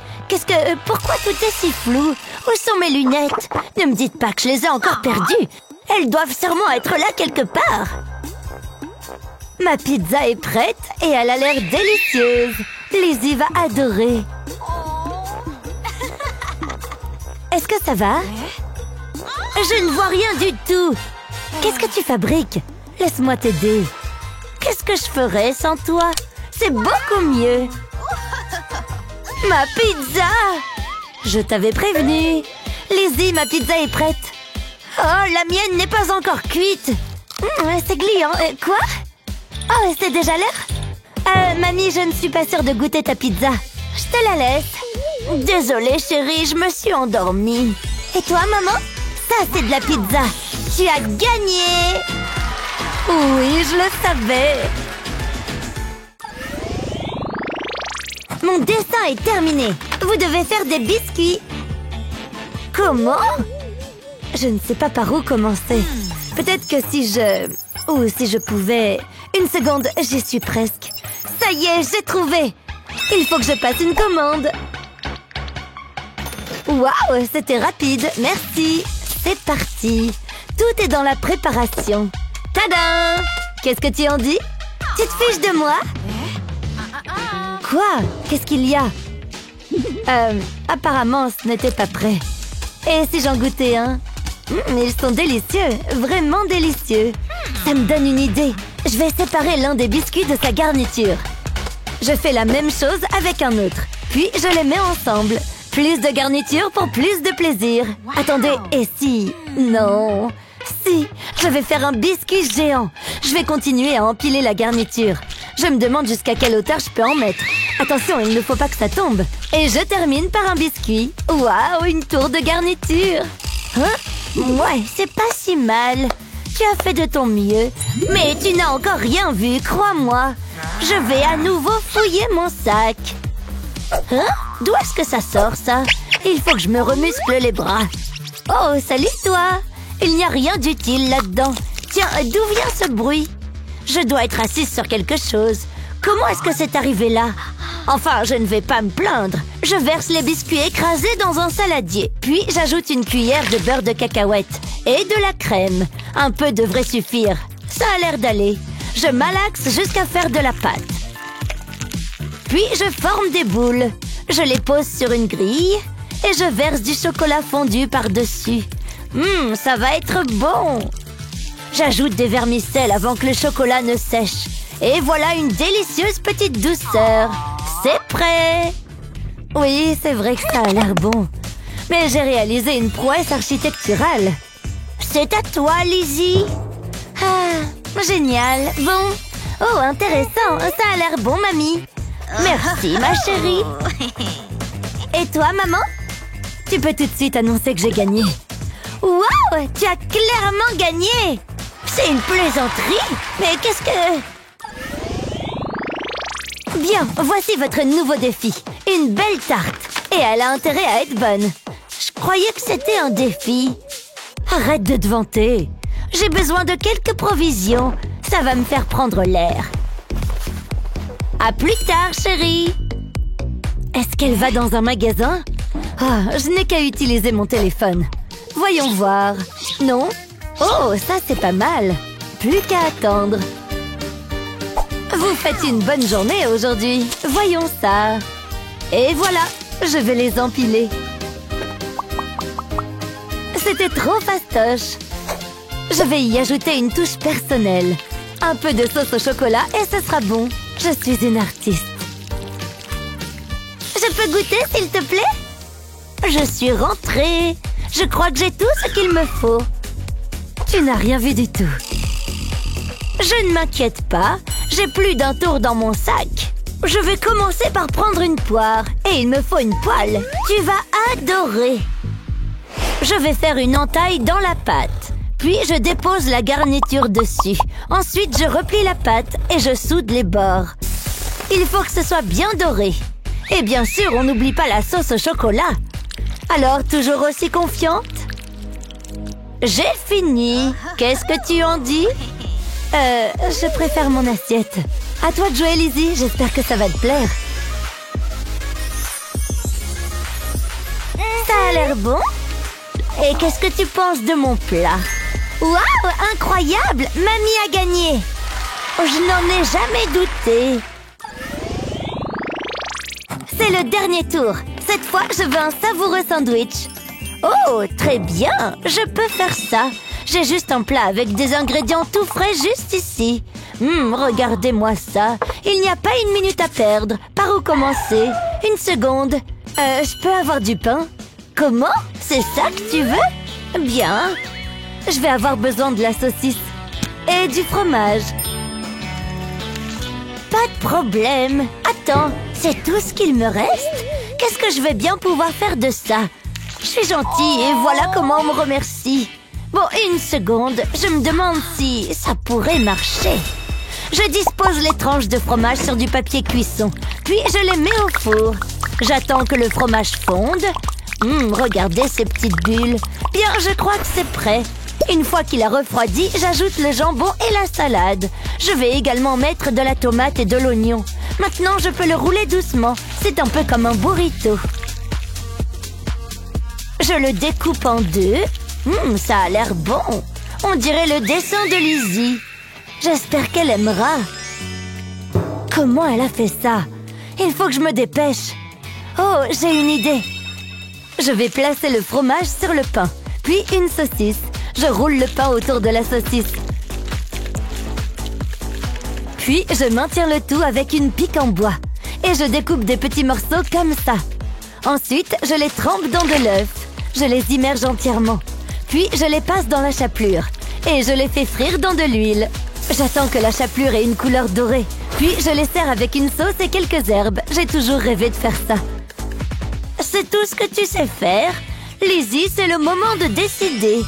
D: Pourquoi tout est si flou? Où sont mes lunettes? Ne me dites pas que je les ai encore perdues. Elles doivent sûrement être là quelque part. Ma pizza est prête et elle a l'air délicieuse. Lizzie va adorer. que ça va? Je ne vois rien du tout. Qu'est-ce que tu fabriques? Laisse-moi t'aider. Qu'est-ce que je ferais sans toi? C'est beaucoup mieux. Ma pizza! Je t'avais prévenu. Lizzie, ma pizza est prête. Oh, la mienne n'est pas encore cuite. C'est gluant. Quoi? Oh, c'est déjà l'heure? Mamie, je ne suis pas sûre de goûter ta pizza. Je te la laisse. Désolée, chérie, je me suis endormie. Et toi, maman? Ça, c'est de la pizza. Tu as gagné! Oui, je le savais. Mon dessin est terminé. Vous devez faire des biscuits. Comment? Je ne sais pas par où commencer. Peut-être que si je pouvais... Une seconde, j'y suis presque. Ça y est, j'ai trouvé. Il faut que je passe une commande. Waouh, c'était rapide. Merci. C'est parti. Tout est dans la préparation. Tadam! Qu'est-ce que tu en dis? Tu te fiches de moi? Quoi? Qu'est-ce qu'il y a? Apparemment, ce n'était pas prêt. Et si j'en goûtais un? Ils sont délicieux, vraiment délicieux. Ça me donne une idée. Je vais séparer l'un des biscuits de sa garniture. Je fais la même chose avec un autre. Puis je les mets ensemble. Plus de garniture pour plus de plaisir. Attendez, et si... Non... Si, je vais faire un biscuit géant. Je vais continuer à empiler la garniture. Je me demande jusqu'à quelle hauteur je peux en mettre. Attention, il ne faut pas que ça tombe. Et je termine par un biscuit. Waouh, une tour de garniture. Hein? Ouais, c'est pas si mal. Tu as fait de ton mieux. Mais tu n'as encore rien vu, crois-moi. Je vais à nouveau fouiller mon sac. Hein? D'où est-ce que ça sort, ça? Il faut que je me remuscle les bras. Oh, salut toi! Il n'y a rien d'utile là-dedans. Tiens, d'où vient ce bruit? Je dois être assise sur quelque chose. Comment est-ce que c'est arrivé là? Enfin, je ne vais pas me plaindre. Je verse les biscuits écrasés dans un saladier. Puis, j'ajoute une cuillère de beurre de cacahuète et de la crème. Un peu devrait suffire. Ça a l'air d'aller. Je malaxe jusqu'à faire de la pâte. Puis, je forme des boules. Je les pose sur une grille et je verse du chocolat fondu par-dessus. Ça va être bon! J'ajoute des vermicelles avant que le chocolat ne sèche. Et voilà une délicieuse petite douceur. C'est prêt! Oui, c'est vrai que ça a l'air bon. Mais j'ai réalisé une prouesse architecturale. C'est à toi, Lizzie! Ah, génial! Bon. Oh, intéressant! Ça a l'air bon, mamie! Merci, ma chérie! Et toi, maman? Tu peux tout de suite annoncer que j'ai gagné. Wow! Tu as clairement gagné! C'est une plaisanterie! Mais qu'est-ce que... Bien, voici votre nouveau défi. Une belle tarte. Et elle a intérêt à être bonne. Je croyais que c'était un défi. Arrête de te vanter. J'ai besoin de quelques provisions. Ça va me faire prendre l'air. À plus tard, chérie! Est-ce qu'elle va dans un magasin? Je n'ai qu'à utiliser mon téléphone. Voyons voir. Non? Oh, ça c'est pas mal. Plus qu'à attendre. Vous faites une bonne journée aujourd'hui. Voyons ça. Et voilà, je vais les empiler. C'était trop fastoche. Je vais y ajouter une touche personnelle. Un peu de sauce au chocolat et ce sera bon. Je suis une artiste. Je peux goûter, s'il te plaît? Je suis rentrée. Je crois que j'ai tout ce qu'il me faut. Tu n'as rien vu du tout. Je ne m'inquiète pas. J'ai plus d'un tour dans mon sac. Je vais commencer par prendre une poire. Et il me faut une poêle. Tu vas adorer. Je vais faire une entaille dans la pâte. Puis je dépose la garniture dessus. Ensuite, je replie la pâte et je soude les bords. Il faut que ce soit bien doré. Et bien sûr, on n'oublie pas la sauce au chocolat. Alors, toujours aussi confiante? J'ai fini. Qu'est-ce que tu en dis? Je préfère mon assiette. À toi de jouer, Lizzie. J'espère que ça va te plaire. Ça a l'air bon. Et qu'est-ce que tu penses de mon plat? Waouh, incroyable! Mamie a gagné. Je n'en ai jamais douté. C'est le dernier tour. Cette fois, je veux un savoureux sandwich. Oh, très bien, je peux faire ça. J'ai juste un plat avec des ingrédients tout frais juste ici. Regardez-moi ça. Il n'y a pas une minute à perdre. Par où commencer? Une seconde. Je peux avoir du pain? Comment? C'est ça que tu veux? Bien. Je vais avoir besoin de la saucisse. Et du fromage. Pas de problème. Attends, c'est tout ce qu'il me reste? Qu'est-ce que je vais bien pouvoir faire de ça? Je suis gentille et voilà comment on me remercie. Bon, une seconde, je me demande si ça pourrait marcher. Je dispose les tranches de fromage sur du papier cuisson, puis je les mets au four. J'attends que le fromage fonde. Regardez ces petites bulles. Bien, je crois que c'est prêt. Une fois qu'il a refroidi, j'ajoute le jambon et la salade. Je vais également mettre de la tomate et de l'oignon. Maintenant, je peux le rouler doucement. C'est un peu comme un burrito. Je le découpe en deux. Ça a l'air bon. On dirait le dessin de Lizzie. J'espère qu'elle aimera. Comment elle a fait ça? Il faut que je me dépêche. Oh, j'ai une idée. Je vais placer le fromage sur le pain, puis une saucisse. Je roule le pain autour de la saucisse. Puis, je maintiens le tout avec une pique en bois. Et je découpe des petits morceaux comme ça. Ensuite, je les trempe dans de l'œuf. Je les immerge entièrement. Puis, je les passe dans la chapelure. Et je les fais frire dans de l'huile. J'attends que la chapelure ait une couleur dorée. Puis, je les sers avec une sauce et quelques herbes. J'ai toujours rêvé de faire ça. C'est tout ce que tu sais faire? Lizzie, c'est le moment de décider.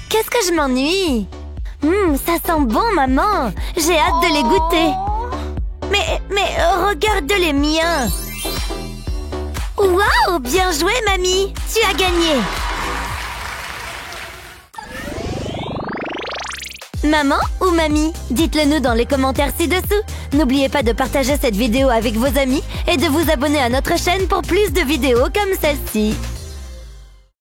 D: Qu'est-ce que je m'ennuie? Ça sent bon, maman. J'ai hâte de les goûter. Mais regarde les miens. Waouh, bien joué, mamie. Tu as gagné. Maman ou mamie? Dites-le nous dans les commentaires ci-dessous. N'oubliez pas de partager cette vidéo avec vos amis et de vous abonner à notre chaîne pour plus de vidéos comme celle-ci.